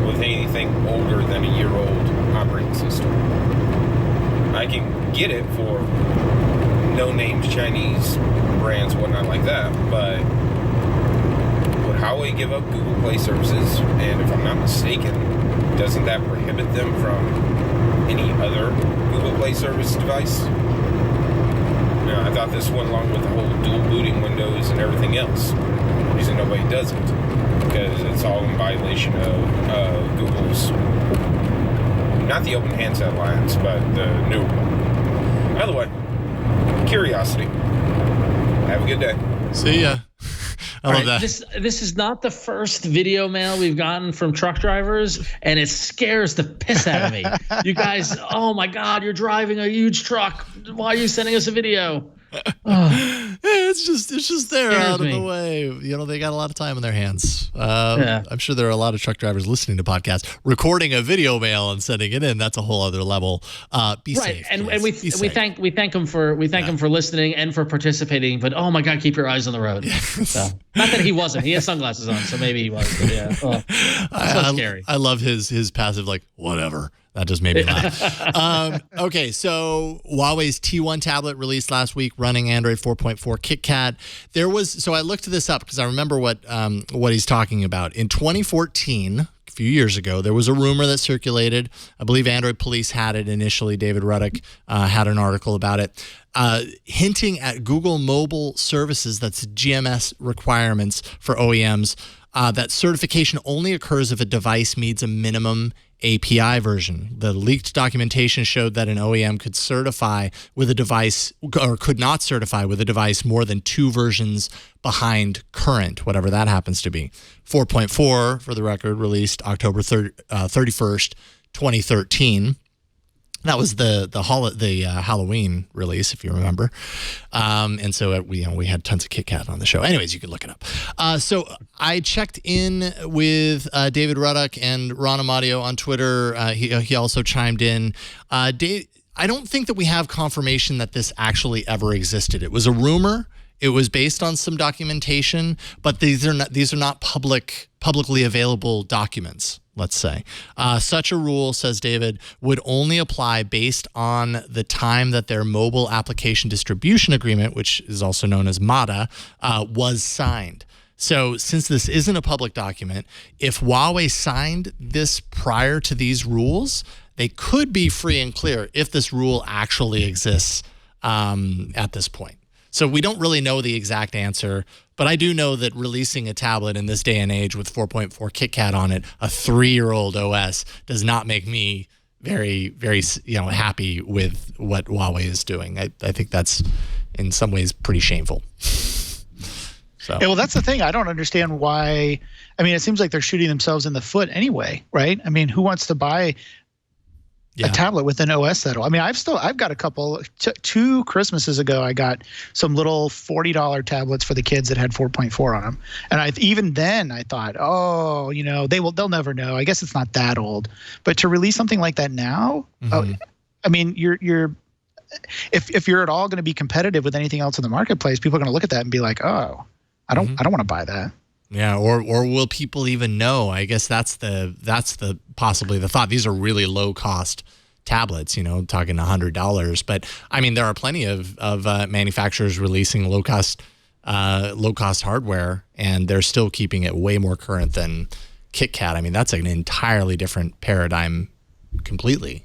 with anything older than a year-old operating system. I can get it for no-name Chinese brands, whatnot like that, but would Huawei give up Google Play services? And if I'm not mistaken, doesn't that prohibit them from any other Google Play service device? I thought this went along with the whole dual booting Windows and everything else. The reason nobody does it, because it's all in violation of Google's, not the Open Handset Alliance, but the new one. Either way, curiosity. Have a good day. See ya. I love that. This is not the first video mail we've gotten from truck drivers, and it scares the piss out of me. You guys, oh my God, you're driving a huge truck. Why are you sending us a video? It's just there out of the way. They got a lot of time in their hands. I'm sure there are a lot of truck drivers listening to podcasts, recording a video mail and sending it in. That's a whole other level. Be safe, and please. we thank them for listening and for participating. But oh my God, keep your eyes on the road. So, not that he wasn't. He has sunglasses on, so maybe he was. But yeah, so scary. I love his passive whatever. That just made me laugh. Okay, so Huawei's T1 tablet released last week running Android 4.4 KitKat. So I looked this up because I remember what he's talking about. In 2014, a few years ago, there was a rumor that circulated. I believe Android Police had it initially. David Ruddock had an article about it, hinting at Google Mobile Services, that's GMS requirements for OEMs, that certification only occurs if a device meets a minimum API version. The leaked documentation showed that an OEM could certify with a device, or could not certify with a device more than 2 versions behind current, whatever that happens to be. 4.4, for the record, released October 31st, 2013. That was the Halloween release, if you remember, and so we had tons of KitKat on the show. Anyways, you can look it up. So I checked in with David Ruddock and Ron Amadio on Twitter. He also chimed in. I don't think that we have confirmation that this actually ever existed. It was a rumor. It was based on some documentation, but these are not publicly available documents. Let's say. Such a rule, says David, would only apply based on the time that their mobile application distribution agreement, which is also known as MADA, was signed. So since this isn't a public document, if Huawei signed this prior to these rules, they could be free and clear if this rule actually exists at this point. So we don't really know the exact answer, but I do know that releasing a tablet in this day and age with 4.4 KitKat on it, a 3-year-old OS, does not make me very, very, happy with what Huawei is doing. I think that's in some ways pretty shameful. So. Yeah, well, that's the thing. I don't understand why. I mean, it seems like they're shooting themselves in the foot anyway, right? I mean, who wants to buy a tablet with an OS that'll? I mean, I've got a couple. Two Christmases ago, I got some little $40 tablets for the kids that had 4.4 on them, and even then I thought, oh, they'll never know. I guess it's not that old, but to release something like that now, I mean, if you're at all going to be competitive with anything else in the marketplace, people are going to look at that and be like, oh, I don't want to buy that. Yeah, or will people even know? I guess that's the possibly the thought. These are really low cost tablets, talking $100. But I mean, there are plenty of manufacturers releasing low cost hardware, and they're still keeping it way more current than KitKat. I mean, that's an entirely different paradigm completely,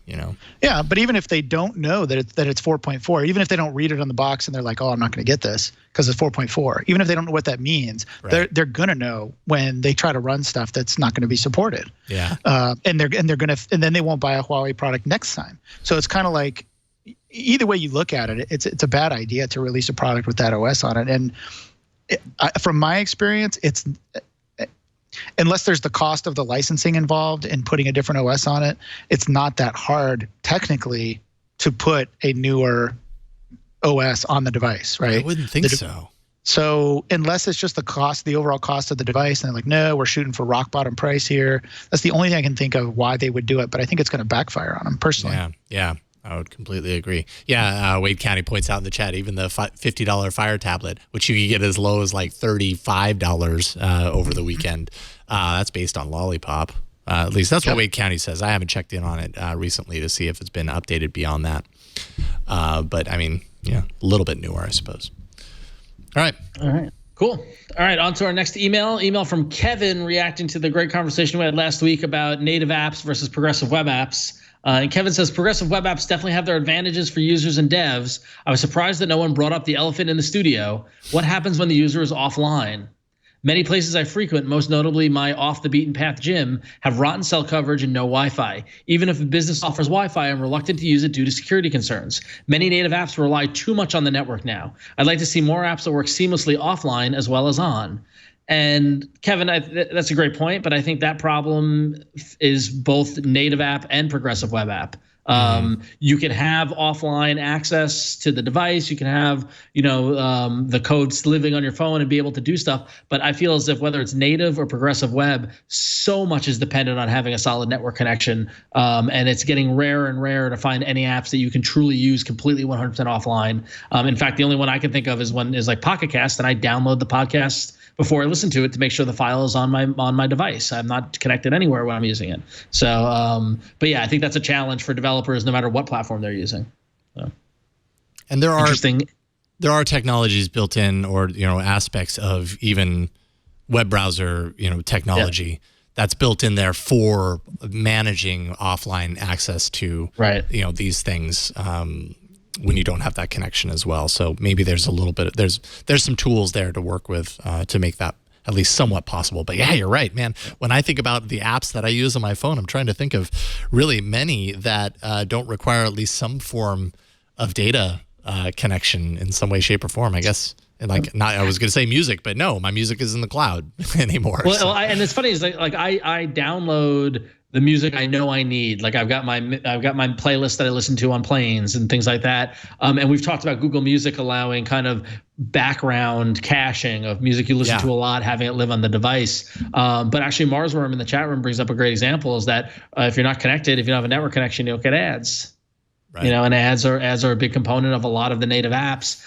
Yeah, but even if they don't know that it's 4.4, even if they don't read it on the box and they're like, oh, I'm not going to get this because it's 4.4, even if they don't know what that means, right, they're going to know when they try to run stuff that's not going to be supported. Yeah. And they're going to, and then they won't buy a Huawei product next time. So it's kind of like, either way you look at it, it's a bad idea to release a product with that OS on it. And from my experience, it's unless there's the cost of the licensing involved in putting a different OS on it, it's not that hard technically to put a newer OS on the device, right? I wouldn't think so. So unless it's just the overall cost of the device, and they're like, no, we're shooting for rock bottom price here. That's the only thing I can think of why they would do it. But I think it's going to backfire on them personally. Yeah. I would completely agree. Yeah, Wade County points out in the chat, even the $50 Fire tablet, which you can get as low as like $35 over the weekend. That's based on Lollipop. At least that's what Wade County says. I haven't checked in on it recently to see if it's been updated beyond that. But I mean, a little bit newer, I suppose. All right. Cool. All right, on to our next email. Email from Kevin reacting to the great conversation we had last week about native apps versus progressive web apps. And Kevin says, progressive web apps definitely have their advantages for users and devs. I was surprised that no one brought up the elephant in the studio. What happens when the user is offline? Many places I frequent, most notably my off-the-beaten-path gym, have rotten cell coverage and no Wi-Fi. Even if a business offers Wi-Fi, I'm reluctant to use it due to security concerns. Many native apps rely too much on the network now. I'd like to see more apps that work seamlessly offline as well as on. And Kevin, that's a great point, but I think that problem is both native app and progressive web app. You can have offline access to the device. You can have, the codes living on your phone and be able to do stuff. But I feel as if whether it's native or progressive web, so much is dependent on having a solid network connection. And it's getting rarer and rarer to find any apps that you can truly use completely 100% offline. In fact, the only one I can think of is like Pocket Cast, and I download the podcast before I listen to it to make sure the file is on my device. I'm not connected anywhere when I'm using it. So, but yeah, I think that's a challenge for developers no matter what platform they're using. So. And there are technologies built in, or aspects of even web browser technology that's built in there for managing offline access to these things. When you don't have that connection as well. So maybe there's a little bit, there's some tools there to work with to make that at least somewhat possible. But yeah, you're right, man. When I think about the apps that I use on my phone, I'm trying to think of really many that don't require at least some form of data connection in some way, shape, or form. I guess, I was going to say music, but no, my music is in the cloud anymore. Well, and it's funny is like I download the music I know I need. Like I've got my playlist that I listen to on planes and things like that. And we've talked about Google Music allowing kind of background caching of music you listen to a lot, having it live on the device. But actually Marsworm in the chat room brings up a great example is that if you're not connected, if you don't have a network connection, you don't get ads. Right. And ads are a big component of a lot of the native apps.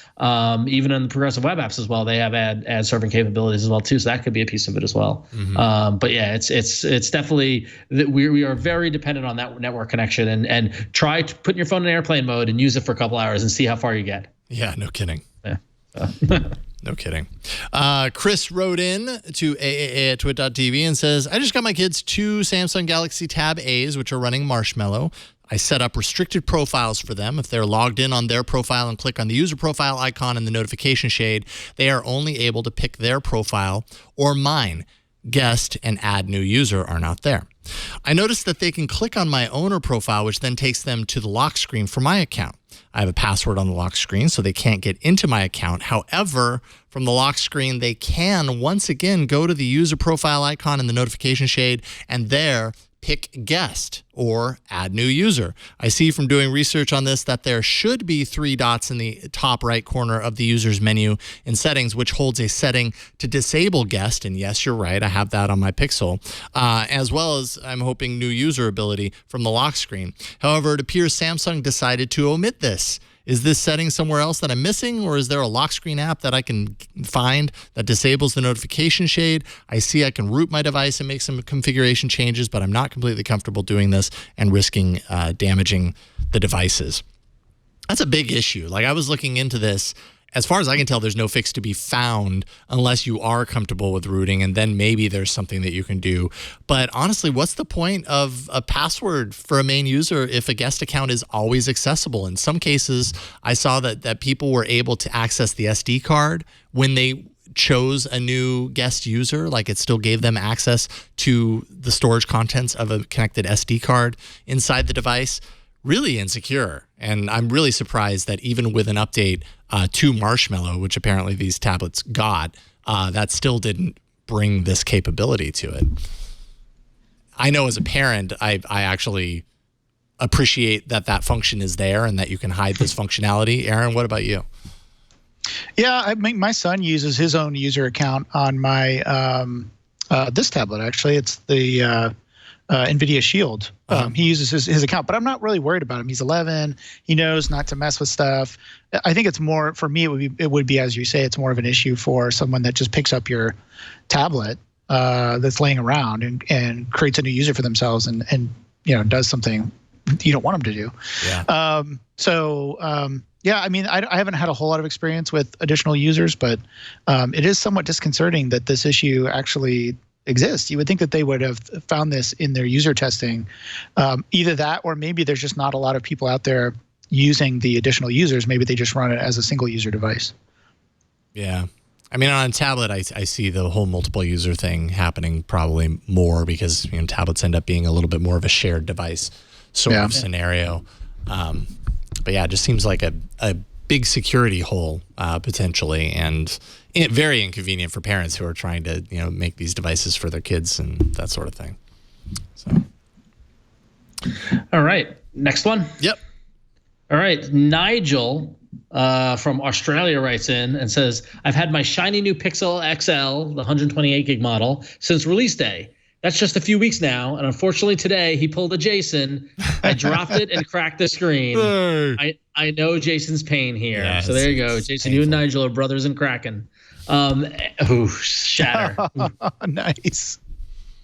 Even in the progressive web apps as well, they have ad serving capabilities as well too. So that could be a piece of it as well. Mm-hmm. But yeah, it's definitely that we are very dependent on that network connection. And try to put your phone in airplane mode and use it for a couple hours and see how far you get. Yeah, no kidding. Yeah. No kidding. Chris wrote in to aaa@twit.tv and says, I just got my kids 2 Samsung Galaxy Tab A's, which are running Marshmallow. I set up restricted profiles for them. If they're logged in on their profile and click on the user profile icon in the notification shade, they are only able to pick their profile or mine. guest and add new user are not there. I noticed that they can click on my owner profile, which then takes them to the lock screen for my account. I have a password on the lock screen, so they can't get into my account. However, from the lock screen, they can once again go to the user profile icon in the notification shade and there pick guest or add new user. I see from doing research on this that there should be 3 dots in the top right corner of the user's menu in settings, which holds a setting to disable guest. And yes, you're right, I have that on my Pixel, as well as I'm hoping new user ability from the lock screen. However, it appears Samsung decided to omit this. Is this setting somewhere else that I'm missing, or is there a lock screen app that I can find that disables the notification shade? I see I can root my device and make some configuration changes, but I'm not completely comfortable doing this and risking damaging the devices. That's a big issue. Like, I was looking into this. As far as I can tell, there's no fix to be found unless you are comfortable with rooting, and then maybe there's something that you can do. But honestly, what's the point of a password for a main user if a guest account is always accessible? In some cases, I saw that people were able to access the SD card when they chose a new guest user. Like, it still gave them access to the storage contents of a connected SD card inside the device. Really insecure. And I'm really surprised that even with an update to Marshmallow, which apparently these tablets got, that still didn't bring this capability to it. I know as a parent, I actually appreciate that function is there and that you can hide this functionality. Aaron, what about you? Yeah, I mean, my son uses his own user account on my this tablet. Actually, it's the NVIDIA Shield. He uses his account, but I'm not really worried about him. He's 11. He knows not to mess with stuff. I think it's more, for me, it would be, as you say, it's more of an issue for someone that just picks up your tablet that's laying around and creates a new user for themselves and does something you don't want them to do. Yeah. Yeah, I mean, I haven't had a whole lot of experience with additional users, but it is somewhat disconcerting that this issue actually exists. You would think that they would have found this in their user testing. Either that, or maybe there's just not a lot of people out there using the additional users. Maybe they just run it as a single user device. Yeah. I mean, on a tablet, I see the whole multiple user thing happening probably more because tablets end up being a little bit more of a shared device sort of scenario. But yeah, it just seems like a big security hole potentially, and very inconvenient for parents who are trying to make these devices for their kids and that sort of thing. So, all right, next one. Yep. All right, Nigel from Australia writes in and says, "I've had my shiny new Pixel XL, the 128 gig model, since release day. That's just a few weeks now, and unfortunately today he pulled a Jason. I dropped it and cracked the screen. I know Jason's pain here. Yes, so there you go, Jason. Painful. You and Nigel are brothers in cracking. Shatter. Nice.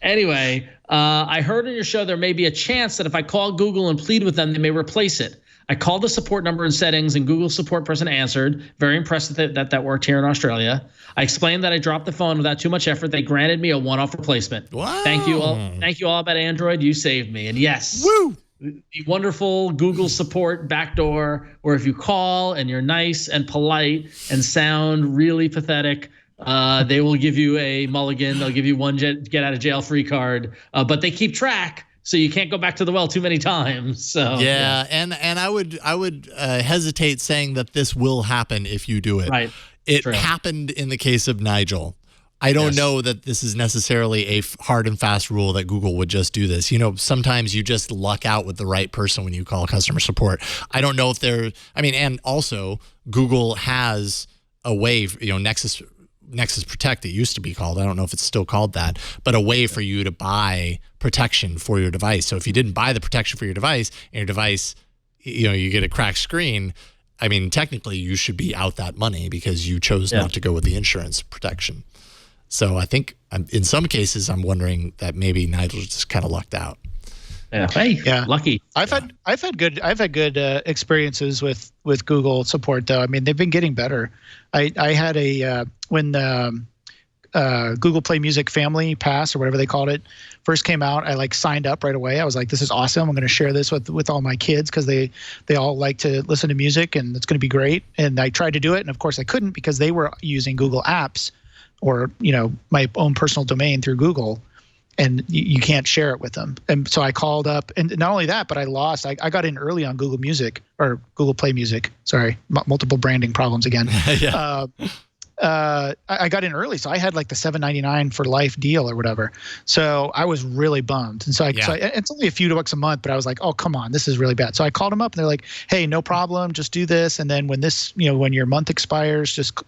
Anyway, I heard on your show there may be a chance that if I call Google and plead with them, they may replace it. I called the support number in settings, and Google's support person answered. Very impressed that worked here in Australia. I explained that I dropped the phone without too much effort. They granted me a one-off replacement. Wow. Thank you all. Thank you all about Android. You saved me. And yes, woo, the wonderful Google support backdoor, where if you call and you're nice and polite and sound really pathetic, they will give you a mulligan. They'll give you one get out of jail free card. But they keep track. So you can't go back to the well too many times. So yeah. And I would hesitate saying that this will happen if you do it. Right. It happened in the case of Nigel. I don't know that this is necessarily a hard and fast rule that Google would just do this. Sometimes you just luck out with the right person when you call customer support. I don't know if and also Google has a way, Nexus Protect, it used to be called. I don't know if it's still called that, but a way for you to buy protection for your device. So if you didn't buy the protection for your device and your device, you get a cracked screen, I mean, technically you should be out that money because you chose not to go with the insurance protection. So I think in some cases, I'm wondering that maybe Nigel just kind of lucked out. Yeah. Hey, lucky. I've had good experiences with Google support though. I mean, they've been getting better. I had when Google Play Music Family Pass or whatever they called it first came out, I signed up right away. I was like, this is awesome. I'm going to share this with all my kids because they all like to listen to music and it's going to be great. And I tried to do it, and of course I couldn't because they were using Google Apps or my own personal domain through Google, and you can't share it with them. And so I called up, and not only that, but I lost. I got in early on Google Music or Google Play Music. Sorry, multiple branding problems again. Yeah. I got in early, so I had like the $7.99 for life deal or whatever. So I was really bummed. And so it's only a few bucks a month, but I was like, oh, come on, this is really bad. So I called them up and they're like, hey, no problem, just do this. And then when when your month expires, just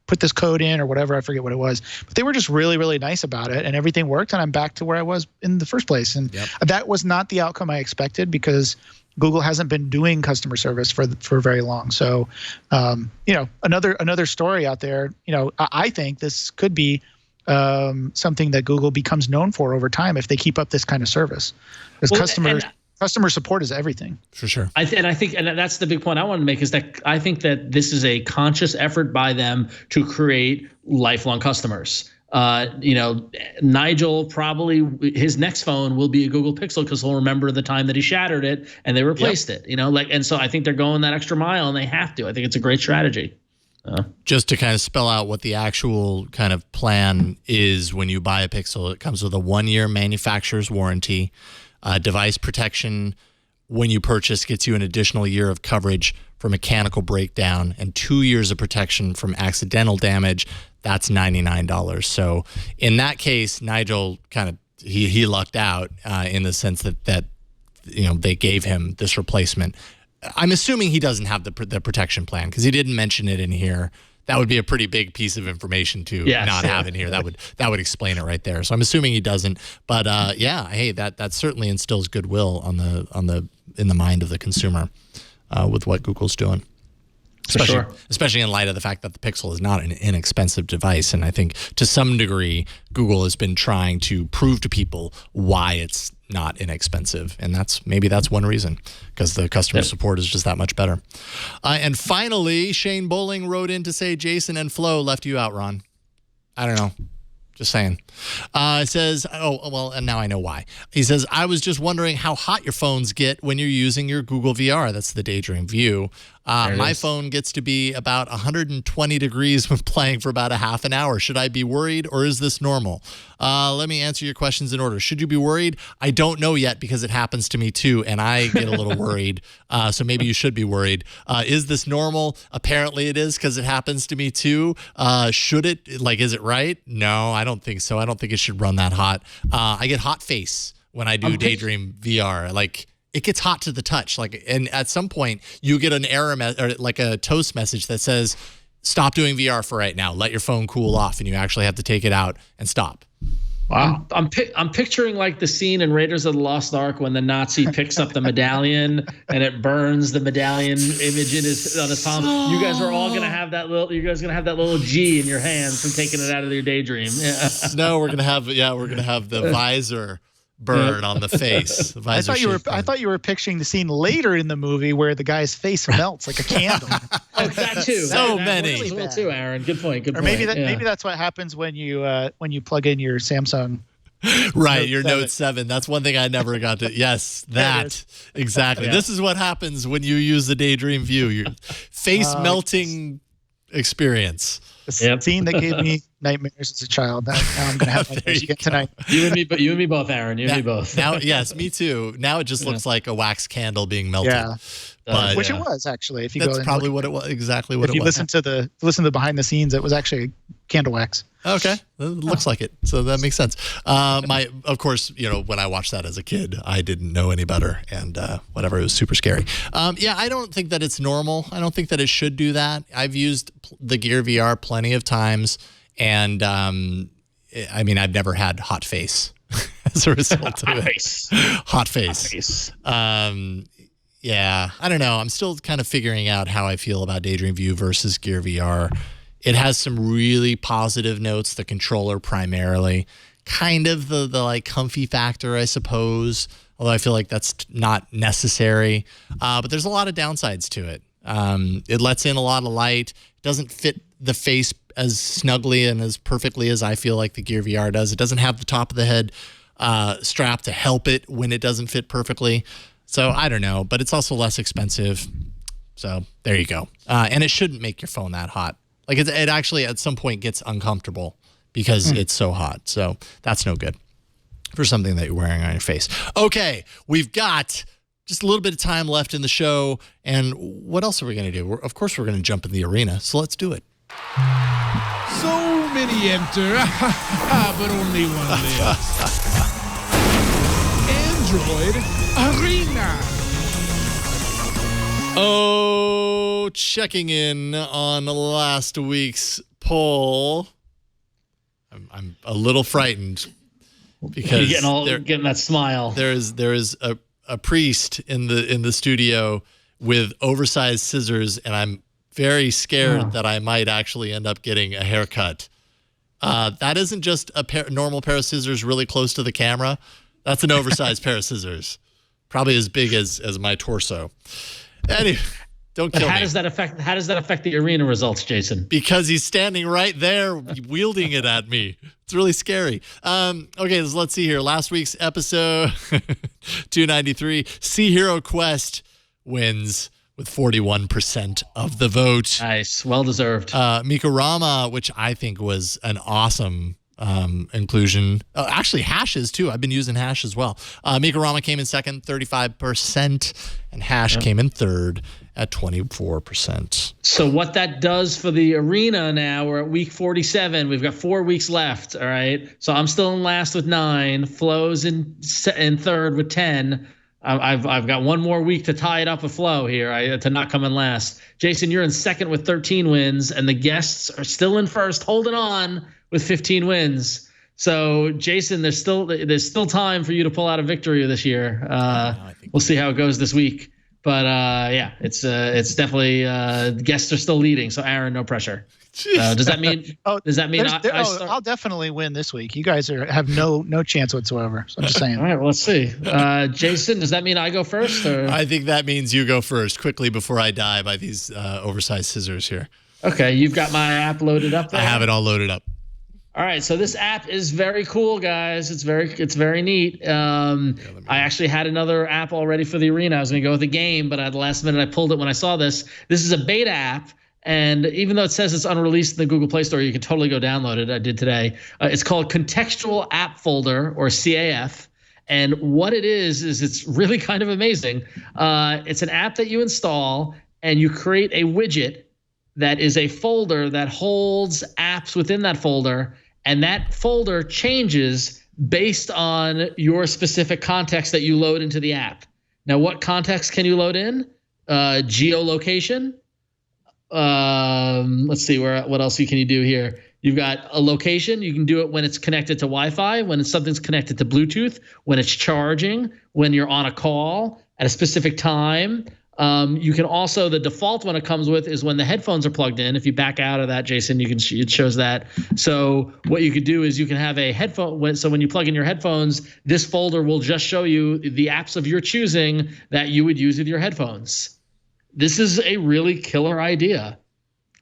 put this code in or whatever. I forget what it was, but they were just really, really nice about it, and everything worked. And I'm back to where I was in the first place. And that was not the outcome I expected, because Google hasn't been doing customer service for very long. So, another story out there. I think this could be something that Google becomes known for over time if they keep up this kind of service, because customer support is everything. For sure. I think that's the big point I wanted to make, is that I think that this is a conscious effort by them to create lifelong customers. Nigel, probably his next phone will be a Google Pixel, because he'll remember the time that he shattered it and they replaced it. And so I think they're going that extra mile, and they have to. I think it's a great strategy. Just to kind of spell out what the actual kind of plan is when you buy a Pixel, it comes with a 1-year manufacturer's warranty. Device protection when you purchase gets you an additional year of coverage for mechanical breakdown, and 2 years of protection from accidental damage. That's $99. So in that case, Nigel kind of he lucked out in the sense that they gave him this replacement. I'm assuming he doesn't have the protection plan, because he didn't mention it in here. That would be a pretty big piece of information to not have in here. That would explain it right there. So I'm assuming he doesn't. But hey, that certainly instills goodwill in the mind of the consumer with what Google's doing. Especially in light of the fact that the Pixel is not an inexpensive device. And I think to some degree, Google has been trying to prove to people why it's not inexpensive. And maybe that's one reason, because the customer support is just that much better. And finally, Shane Bowling wrote in to say Jason and Flo left you out, Ron. I don't know. Just saying. It says, and now I know why. He says, I was just wondering how hot your phones get when you're using your Google VR. That's the Daydream View. My phone gets to be about 120 degrees when playing for about a half an hour. Should I be worried, or is this normal? Let me answer your questions in order. Should you be worried? I don't know yet, because it happens to me too, and I get a little worried. So maybe you should be worried. Is this normal? Apparently it is, because it happens to me too. Should it? Is it right? No, I don't think so. I don't think it should run that hot. I get hot face when I do Daydream VR. It gets hot to the touch. And at some point you get an error or a toast message that says, stop doing VR for right now. Let your phone cool off, and you actually have to take it out and stop. Wow. I'm picturing the scene in Raiders of the Lost Ark when the Nazi picks up the medallion and it burns the medallion image on his palm. You guys are all gonna have that little G in your hands from taking it out of your Daydream. Yeah. No, we're gonna have the visor burn on the face. I thought you were picturing the scene later in the movie where the guy's face melts like a candle. That too. So many. Really too, Aaron. Good point. Maybe that's what happens when you plug in your Samsung. Right, your Note 7. That's one thing I never got to. Yes, that. Exactly. Yeah. This is what happens when you use the Daydream View. Your face melting experience. The scene that gave me nightmares as a child. Now I'm going to have nightmares again tonight. You and me both, Aaron. You and me both. Now, yes, me too. Now it just looks like a wax candle being melted. Yeah. Which it was, actually. If you That's probably what it was. Exactly what it was. If you listen to the behind the scenes, it was actually candle wax. Okay, it looks like it, so that makes sense. Of course, when I watched that as a kid, I didn't know any better, and whatever, it was super scary. I don't think that it's normal. I don't think that it should do that. I've used the Gear VR plenty of times, and I've never had hot face as a result of it. Hot face. Yeah, I don't know. I'm still kind of figuring out how I feel about Daydream View versus Gear VR. It has some really positive notes, the controller primarily, kind of the comfy factor, I suppose, although I feel like that's not necessary. But there's a lot of downsides to it. It lets in a lot of light, doesn't fit the face as snugly and as perfectly as I feel like the Gear VR does. It doesn't have the top of the head strap to help it when it doesn't fit perfectly. So I don't know, but it's also less expensive. So there you go. And it shouldn't make your phone that hot. It actually at some point gets uncomfortable because it's so hot. So that's no good for something that you're wearing on your face. Okay, we've got just a little bit of time left in the show. And what else are we going to do? Of course, we're going to jump in the arena. So let's do it. So many enter, but only one lives. Android Arena. Oh, checking in on last week's poll. I'm a little frightened because you're getting that smile. There is a priest in the studio with oversized scissors, and I'm very scared that I might actually end up getting a haircut. That isn't just a normal pair of scissors really close to the camera. That's an oversized pair of scissors, probably as big as my torso. Anyway, don't kill me. How does that affect the arena results, Jason? Because he's standing right there wielding it at me. It's really scary. Okay, so let's see here. Last week's episode 293, Sea Hero Quest wins with 41% of the vote. Nice. Well deserved. Mikorama, which I think was an awesome inclusion. Actually, Hashes, too. I've been using Hash as well. Mikorama came in second, 35%, and Hash came in third at 24%. So what that does for the arena now, we're at week 47. We've got 4 weeks left, all right? So I'm still in last with 9. Flo's in third with 10. I've got one more week to tie it up with Flo here to not come in last. Jason, you're in second with 13 wins, and the guests are still in first, holding on with 15 wins. So, Jason, there's still time for you to pull out a victory this year. We'll see how it goes this week. But yeah, it's definitely guests are still leading. So, Aaron, no pressure. Does that mean? I'll definitely win this week. You guys have no chance whatsoever. So I'm just saying. All right, well, let's see. Jason, does that mean I go first? Or? I think that means you go first, quickly before I die by these oversized scissors here. Okay, you've got my app loaded up there? I have it all loaded up. All right, so this app is very cool, guys. It's very neat. I actually had another app already for the arena. I was going to go with the game, but at the last minute I pulled it when I saw this. This is a beta app, and even though it says it's unreleased in the Google Play Store, you can totally go download it. I did today. It's called Contextual App Folder, or CAF. And what it is it's really kind of amazing. It's an app that you install, and you create a widget that is a folder that holds apps within that folder. And that folder changes based on your specific context that you load into the app. Now, what context can you load in? Geolocation. Let's see, what else can you do here? You've got a location. You can do it when it's connected to Wi-Fi, when something's connected to Bluetooth, when it's charging, when you're on a call at a specific time. You can also, the default one it comes with is when the headphones are plugged in. If you back out of that, Jason, it shows that. So what you could do is you can have a headphone. So when you plug in your headphones, this folder will just show you the apps of your choosing that you would use with your headphones. This is a really killer idea.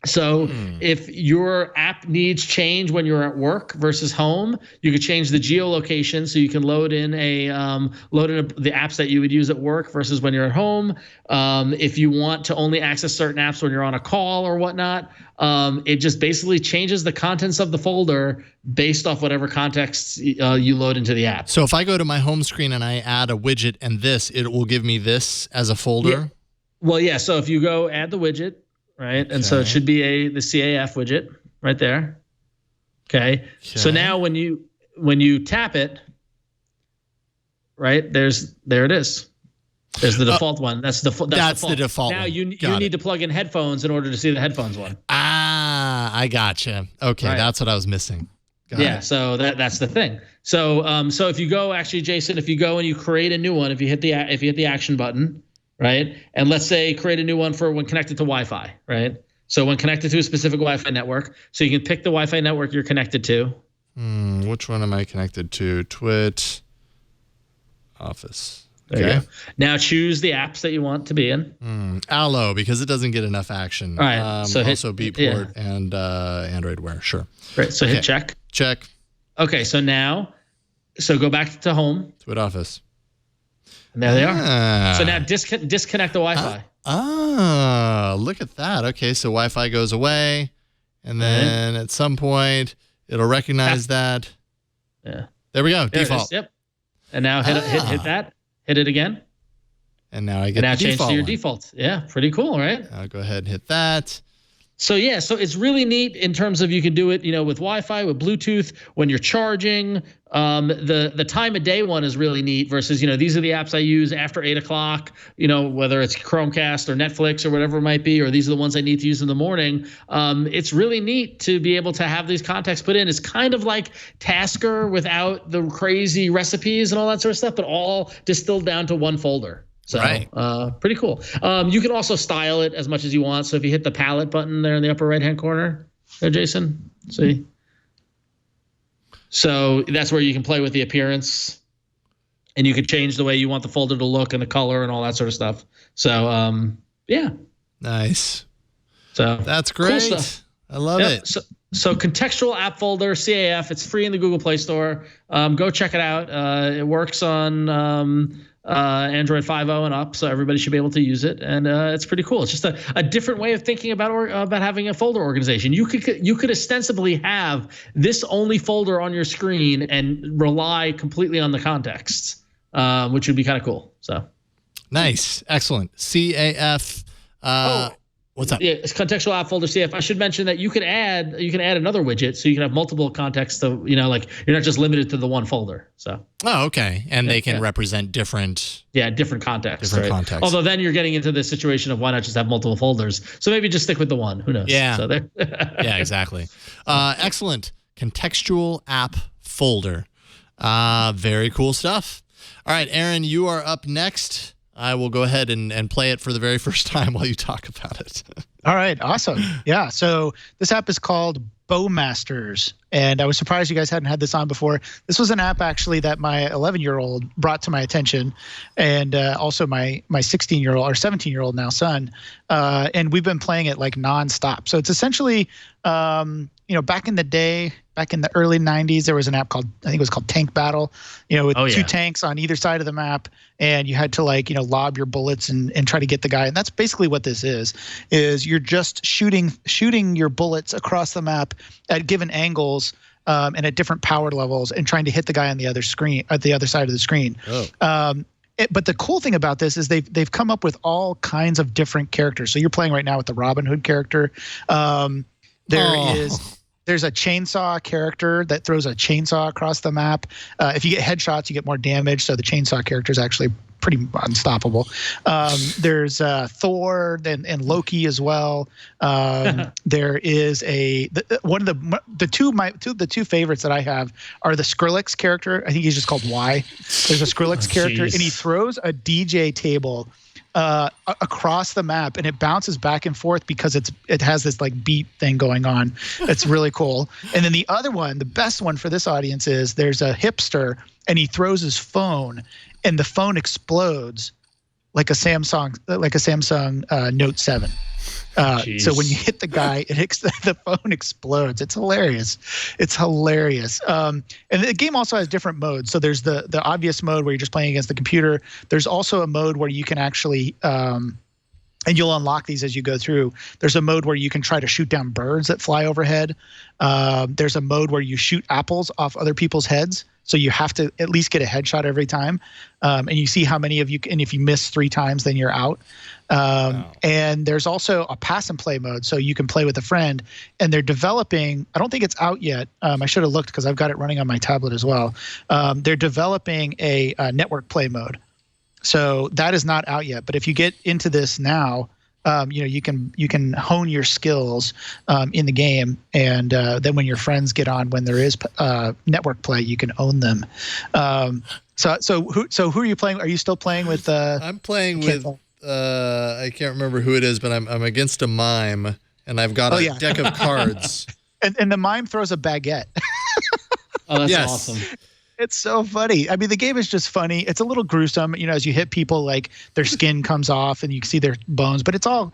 So if your app needs change when you're at work versus home, you could change the geolocation so you can load in the apps that you would use at work versus when you're at home. If you want to only access certain apps when you're on a call or whatnot, it just basically changes the contents of the folder based off whatever context you load into the app. So if I go to my home screen and I add a widget and it will give me this as a folder? Yeah. Well, yeah. So if you go add the widget, right? And so it should be the CAF widget right there. Okay. So now when you tap it, right, there it is. There's the default one. That's the default. Now you need to plug in headphones in order to see the headphones one. I gotcha. Okay, right. That's what I was missing. Got it. So that's the thing. So so if you go, actually, Jason, if you go and you create a new one, if you hit the action button, right? And let's say create a new one for when connected to Wi-Fi, right? So when connected to a specific Wi-Fi network, so you can pick the Wi-Fi network you're connected to. Which one am I connected to? Twit, Office. There you go. Now choose the apps that you want to be in. Allo, because it doesn't get enough action. All right. So also Beatport and Android Wear. Sure. Great. So hit check. Check. Okay. So now, go back to home. Twit Office. And there they are. So now disconnect the Wi-Fi. Look at that. Okay, so Wi-Fi goes away, and then at some point It'll recognize that. Yeah. There we go. There it Default. is. Yep. And now hit that. Hit it again. And now I get the change default to your one. default. Yeah, pretty cool, right? I'll go ahead and hit that. So it's really neat in terms of you can do it, with Wi-Fi, with Bluetooth, when you're charging. The time of day one is really neat versus, these are the apps I use after 8 o'clock, whether it's Chromecast or Netflix or whatever it might be, or these are the ones I need to use in the morning. It's really neat to be able to have these contexts put in. It's kind of like Tasker without the crazy recipes and all that sort of stuff, but all distilled down to one folder. So pretty cool. You can also style it as much as you want. So if you hit the palette button there in the upper right-hand corner, there, Jason, see? So that's where you can play with the appearance, and you can change the way you want the folder to look and the color and all that sort of stuff. So, yeah. Nice. So that's great. Cool stuff. I love it. So contextual app folder, CAF, it's free in the Google Play Store. Go check it out. It works on Android 5.0 and up, so everybody should be able to use it, and it's pretty cool. It's just a different way of thinking about having a folder organization. You could ostensibly have this only folder on your screen and rely completely on the context, which would be kind of cool. So nice, excellent. CAF. What's up? Yeah, it's contextual app folder CF. I should mention that you can add another widget, so you can have multiple contexts. So you're not just limited to the one folder. So okay, and they can represent different contexts. Different contexts. Although then you're getting into the situation of why not just have multiple folders? So maybe just stick with the one. Who knows? Yeah. So there. Yeah, exactly. Excellent contextual app folder. Very cool stuff. All right, Aaron, you are up next. I will go ahead and play it for the very first time while you talk about it. All right, awesome. Yeah, so this app is called Bowmasters, and I was surprised you guys hadn't had this on before. This was an app actually that my 11-year-old brought to my attention, and also my 16-year-old or 17-year-old now son, and we've been playing it like nonstop. So it's essentially, back in the day, back in the early 90s, there was an app called, I think it was called Tank Battle, with two tanks on either side of the map, and you had to lob your bullets and try to get the guy. And that's basically what this is you're just shooting your bullets across the map at given angles and at different power levels and trying to hit the guy on the other screen, at the other side of the screen. But the cool thing about this is they've come up with all kinds of different characters. So you're playing right now with the Robin Hood character. There's a chainsaw character that throws a chainsaw across the map. If you get headshots, you get more damage. So the chainsaw character is actually pretty unstoppable. There's Thor and Loki as well. There is one of the two favorites that I have are the Skrillex character. I think he's just called Y. There's a Skrillex character, and he throws a DJ table across the map, and it bounces back and forth because it has this beat thing going on. It's really cool. And then the other one, the best one for this audience, is there's a hipster, and he throws his phone, and the phone explodes like a Samsung Note 7. So when you hit the guy, the phone explodes. It's hilarious. And the game also has different modes. So there's the obvious mode where you're just playing against the computer. There's also a mode where you can actually, and you'll unlock these as you go through. There's a mode where you can try to shoot down birds that fly overhead. There's a mode where you shoot apples off other people's heads. So you have to at least get a headshot every time. And you see how many of you, and if you miss 3 times, then you're out. And there's also a pass and play mode. So you can play with a friend, and they're developing, I don't think it's out yet. I should have looked because I've got it running on my tablet as well. They're developing a network play mode. So that is not out yet. But if you get into this now, you can hone your skills in the game, and then when your friends get on, when there is network play, you can own them. So who are you playing? Are you still playing with? I'm playing with. I can't remember who it is, but I'm against a mime, and I've got a deck of cards. and the mime throws a baguette. Oh, that's awesome. It's so funny. I mean, the game is just funny. It's a little gruesome. As you hit people, their skin comes off and you can see their bones, but it's all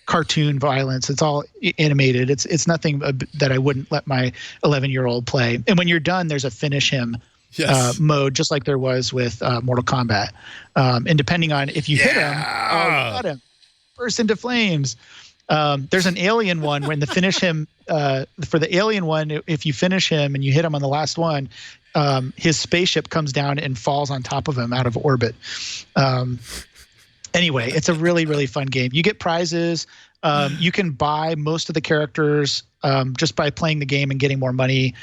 cartoon violence. It's all animated. It's nothing that I wouldn't let my 11-year-old play. And when you're done, there's a finish him mode, just like there was with Mortal Kombat. And depending on if you hit him, you got him. Burst into flames. There's an alien one when finish him for the alien one. If you finish him and you hit him on the last one, his spaceship comes down and falls on top of him out of orbit. Anyway, it's a really, really fun game. You get prizes. You can buy most of the characters just by playing the game and getting more money,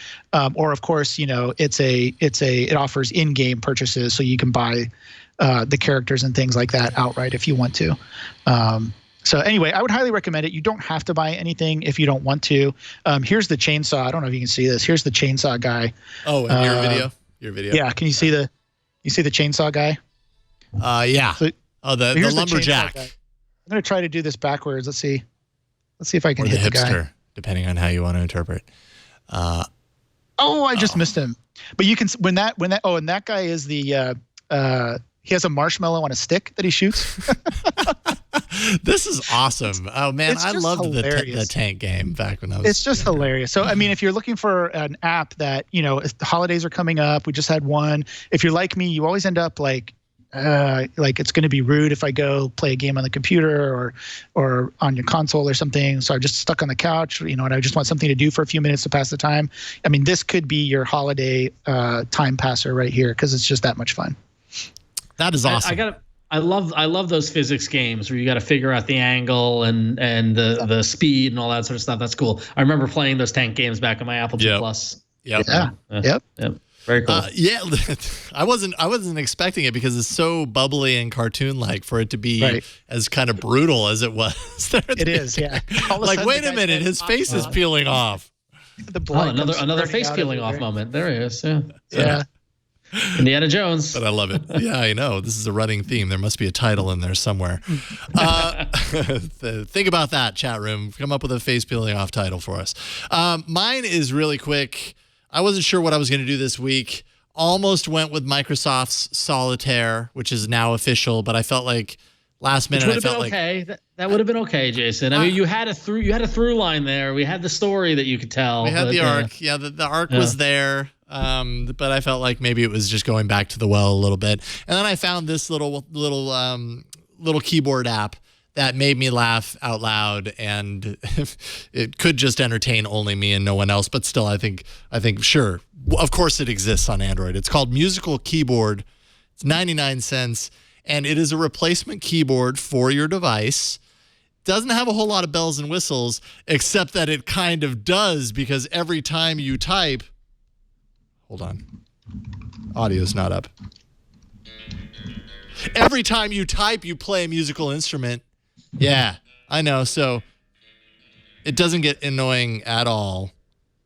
or of course, it offers in-game purchases, so you can buy the characters and things like that outright if you want to. So anyway, I would highly recommend it. You don't have to buy anything if you don't want to. Here's the chainsaw. I don't know if you can see this. Here's the chainsaw guy. Oh, in your video? Your video. Yeah. Can you see the chainsaw guy? Yeah. So, the lumberjack. I'm going to try to do this backwards. Let's see if I can or hit the hipster, guy. Depending on how you want to interpret. I just missed him. But you can and that guy is the he has a marshmallow on a stick that he shoots. This is awesome. Oh man, I loved the tank game back when I was. It's just hilarious. So I mean, if you're looking for an app that if the holidays are coming up, we just had one. If you're like me, you always end up like it's going to be rude if I go play a game on the computer or on your console or something. So I'm just stuck on the couch, and I just want something to do for a few minutes to pass the time. I mean, this could be your holiday time passer right here because it's just that much fun. That is awesome. I love those physics games where you got to figure out the angle and the speed and all that sort of stuff. That's cool. I remember playing those tank games back on my Apple II Plus. Yep. Yeah. Yep. Very cool. I wasn't expecting it because it's so bubbly and cartoon-like for it to be as kind of brutal as it was. It is, yeah. Like, wait a minute, his face is peeling off. The blood another face peeling off moment. There he is. Yeah. Yeah. Indiana Jones. But I love it. Yeah, I know. This is a running theme. There must be a title in there somewhere. Think about that, chat room. Come up with a face peeling off title for us. Mine is really quick. I wasn't sure what I was going to do this week. Almost went with Microsoft's Solitaire, which is now official, but I felt like last minute I felt okay. That would have been okay, Jason. I mean, you had a through line there. We had the story that you could tell. We had the arc. Yeah, the arc was there. But I felt like maybe it was just going back to the well a little bit. And then I found this little keyboard app that made me laugh out loud, and it could just entertain only me and no one else. But still, I think sure, of course it exists on Android. It's called Musical Keyboard. It's 99 cents, and it is a replacement keyboard for your device. Doesn't have a whole lot of bells and whistles, except that it kind of does, because every time you type, hold on, audio's not up. Every time you type, you play a musical instrument. Yeah, I know. So it doesn't get annoying at all.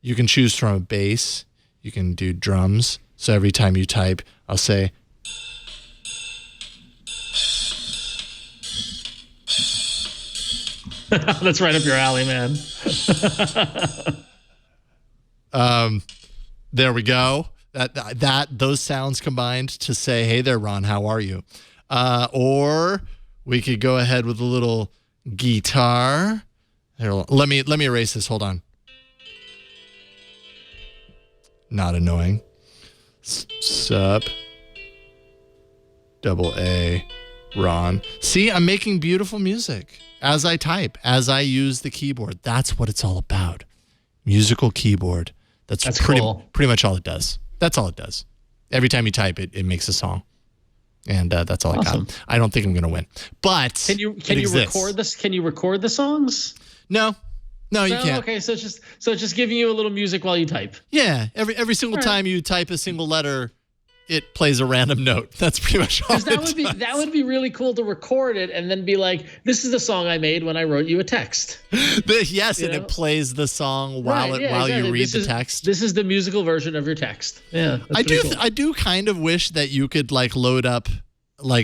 You can choose from a bass. You can do drums. So every time you type, I'll say, that's right up your alley, man. There we go. Those sounds combined to say, hey there, Ron, how are you? Or we could go ahead with a little guitar. Here, let me erase this. Hold on. Not annoying. Sup. Double A. Ron. See, I'm making beautiful music as I type, as I use the keyboard. That's what it's all about. Musical keyboard. That's pretty much all it does. That's all it does. Every time you type it, it makes a song. And that's all I got. I don't think I'm going to win. But can you record this? Can you record the songs? No, you can't. Okay, so it's just giving you a little music while you type. Yeah, every single time you type a single letter, it plays a random note. That's pretty much all it does. That would be really cool to record it and then be like, this is the song I made when I wrote you a text. Yes, and it plays the song while you read the text. This is the musical version of your text. Yeah, I do kind of wish that you could load up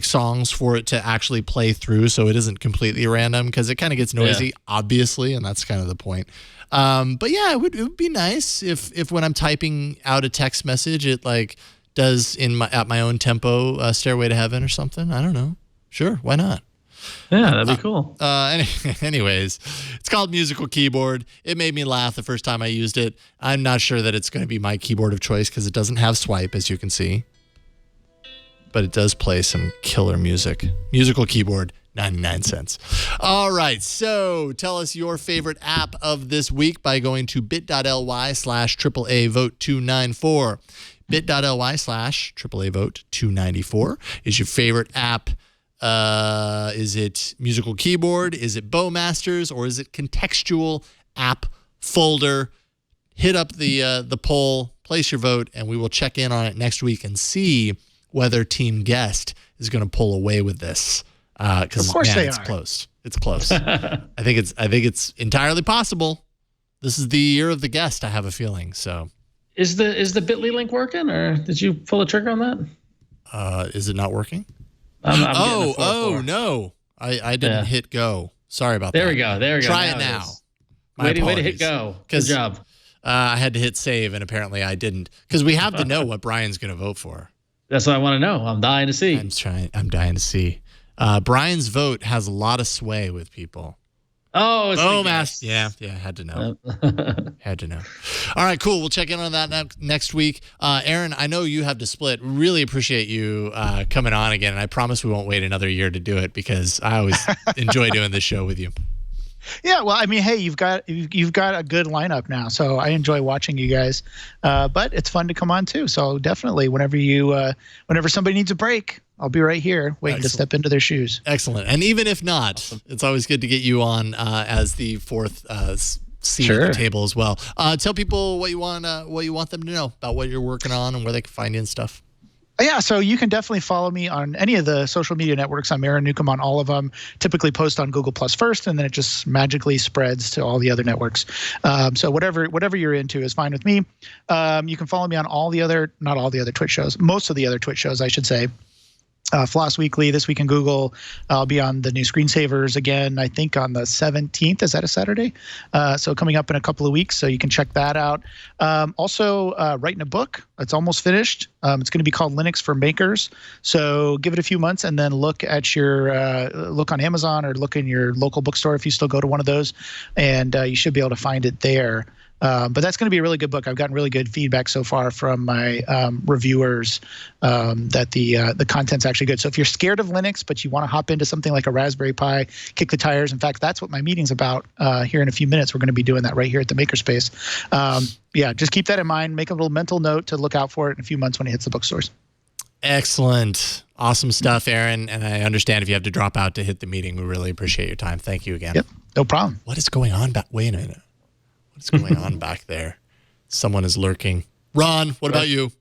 songs for it to actually play through, so it isn't completely random, because it kind of gets noisy, obviously, and that's kind of the point. But yeah, it would be nice if when I'm typing out a text message, it does at my own tempo, Stairway to Heaven or something. I don't know. Sure, why not? Yeah, that'd be cool. Anyways, it's called Musical Keyboard. It made me laugh the first time I used it. I'm not sure that it's going to be my keyboard of choice because it doesn't have swipe, as you can see. But it does play some killer music. Musical Keyboard, 99 cents. All right. So tell us your favorite app of this week by going to bit.ly/AAA vote 294. bit.ly/AAA vote 294 is your favorite app. Is it musical keyboard? Is it Bowmasters? Or is it contextual app folder? Hit up the poll, place your vote, and we will check in on it next week and see whether Team Guest is going to pull away with this. Because Of course they it's are. close. It's close. I think it's entirely possible. This is the year of the guest. I have a feeling. So, Is the Bitly link working, or did you pull a trigger on that? is it not working? I'm getting a 4-4. No, I didn't hit go. Sorry about There that. we go. There we go. Try it now. Way to hit go. Good job. I had to hit save, and apparently I didn't. Because we have to know what Brian's going to vote for. That's what I want to know. I'm dying to see. I'm dying to see. Brian's vote has a lot of sway with people. Oh, it's the Mass. guest. Yeah, had to know. Had to know. All right, cool. We'll check in on that next week. Aaron, I know you have to split. Really appreciate you coming on again, and I promise we won't wait another year to do it because I always enjoy doing this show with you. Yeah, well, I mean, hey, you've got a good lineup now, so I enjoy watching you guys. But it's fun to come on too. So definitely, whenever somebody needs a break, I'll be right here waiting to step into their shoes. Excellent. And even if not, it's always good to get you on as the fourth seat at the table as well. Tell people what you want them to know about what you're working on and where they can find you and stuff. Yeah, so you can definitely follow me on any of the social media networks. I'm Aaron Newcomb on all of them. Typically post on Google Plus first, and then it just magically spreads to all the other networks. So whatever you're into is fine with me. You can follow me on not all the other Twitch shows, most of the other Twitch shows, I should say. Floss Weekly, This Week in Google. I'll be on the new Screensavers again, I think on the 17th. Is that a Saturday? So coming up in a couple of weeks, so you can check that out. Also, writing a book. It's almost finished. It's going to be called Linux for Makers. So give it a few months and then look at look on Amazon or look in your local bookstore if you still go to one of those, and you should be able to find it there. But that's going to be a really good book. I've gotten really good feedback so far from my reviewers that the content's actually good. So if you're scared of Linux, but you want to hop into something like a Raspberry Pi, kick the tires. In fact, that's what my meeting's about here in a few minutes. We're going to be doing that right here at the Makerspace. Yeah, just keep that in mind. Make a little mental note to look out for it in a few months when it hits the bookstores. Excellent. Awesome stuff, Aaron. And I understand if you have to drop out to hit the meeting. We really appreciate your time. Thank you again. Yep, no problem. What is going on? Wait a minute. What's going on back there? Someone is lurking. Ron, what about you?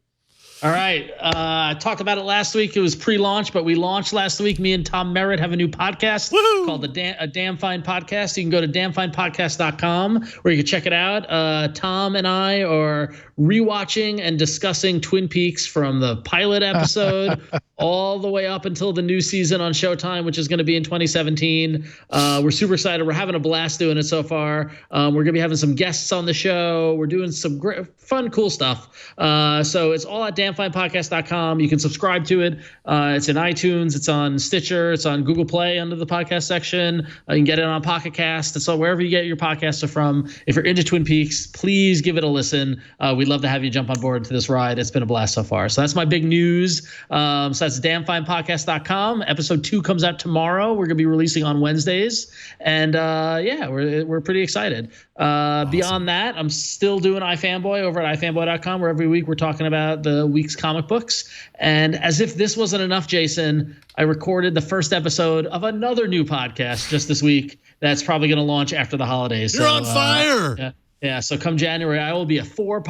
All right. I talked about it last week. It was pre-launch, but we launched last week. Me and Tom Merritt have a new podcast called A Damn Fine Podcast. You can go to damnfinepodcast.com where you can check it out. Tom and I are rewatching and discussing Twin Peaks from the pilot episode all the way up until the new season on Showtime, which is going to be in 2017. We're super excited. We're having a blast doing it so far. We're going to be having some guests on the show. We're doing some great, fun, cool stuff. So it's all at damnfinepodcast.com. You can subscribe to it. It's in iTunes. It's on Stitcher. It's on Google Play under the podcast section. You can get it on Pocket Cast. It's all wherever you get your podcasts are from. If you're into Twin Peaks, please give it a listen. We'd love to have you jump on board to this ride. It's been a blast so far. So that's my big news. So that's damnfinepodcast.com. Episode 2 comes out tomorrow. We're going to be releasing on Wednesdays. And yeah, we're pretty excited. Awesome. Beyond that, I'm still doing iFanboy over at ifanboy.com, where every week we're talking about the week's comic books. And as if this wasn't enough, Jason, I recorded the first episode of another new podcast just this week that's probably going to launch after the holidays. You're on fire. Yeah, so come January, I will be a 4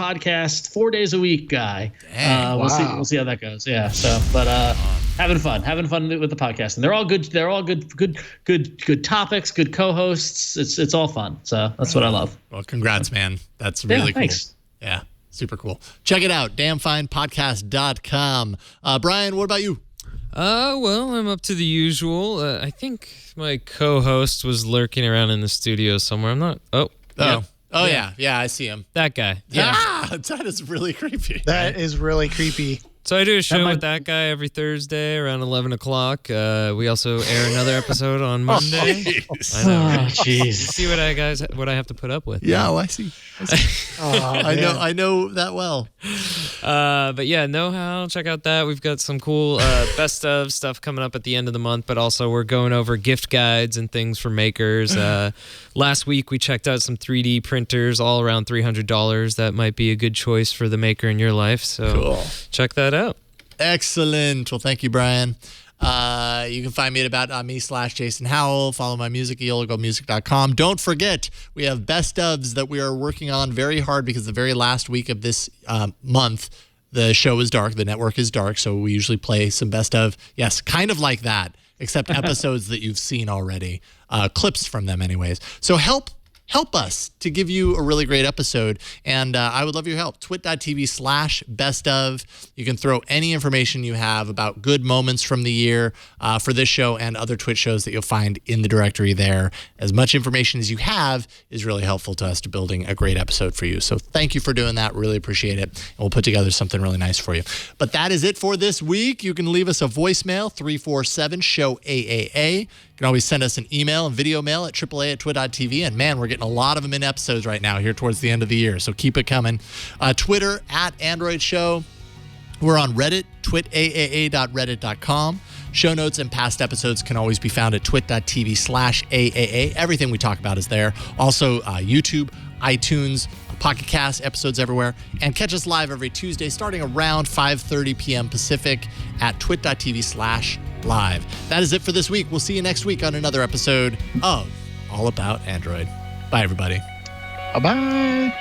days a week guy. Dang, we'll see how that goes. Yeah. So, but having fun with the podcast, and they're all good. They're all good topics, good co-hosts. It's all fun. So that's what I love. Well, congrats, man. That's really cool. Thanks. Yeah, super cool. Check it out, damnfinepodcast.com. Brian, what about you? Well, I'm up to the usual. I think my co-host was lurking around in the studio somewhere. I'm not. Oh, yeah, I see him. That guy. Yeah. That is really creepy. That is really creepy. So I do a show might- with that guy every Thursday around 11 o'clock. We also air another episode on Monday. I know. jeez. See what I have to put up with. Yeah, I see. I know that well. But yeah, Know-How, check out that. We've got some cool best of stuff coming up at the end of the month, but also we're going over gift guides and things for makers. Last week we checked out some 3D printers, all around $300. That might be a good choice for the maker in your life. So Cool. check that out. Excellent. Well, thank you, Brian. You can find me at about.me/Jason Howell. Follow my music, eoligomusic.com. Don't forget, we have best ofs that we are working on very hard because the very last week of this month, the show is dark, the network is dark, so we usually play some best of, yes, kind of like that, except episodes that you've seen already, clips from them anyways. So help us to give you a really great episode, and I would love your help. twit.tv/bestof. You can throw any information you have about good moments from the year for this show and other Twitch shows that you'll find in the directory there. As much information as you have is really helpful to us to building a great episode for you. So thank you for doing that. Really appreciate it. And we'll put together something really nice for you. But that is it for this week. You can leave us a voicemail, 347-SHOW-AAA. You can always send us an email and video mail at AAA@twit.tv. And man, we're getting a lot of them in episodes right now here towards the end of the year. So keep it coming. Twitter @AndroidShow. We're on Reddit, twitaaa.reddit.com. Show notes and past episodes can always be found at twit.tv/AAA. Everything we talk about is there. Also, YouTube, iTunes, Pocket Cast, episodes everywhere. And catch us live every Tuesday starting around 5:30 p.m. Pacific at twit.tv/live. That is it for this week. We'll see you next week on another episode of All About Android. Bye, everybody. Bye-bye.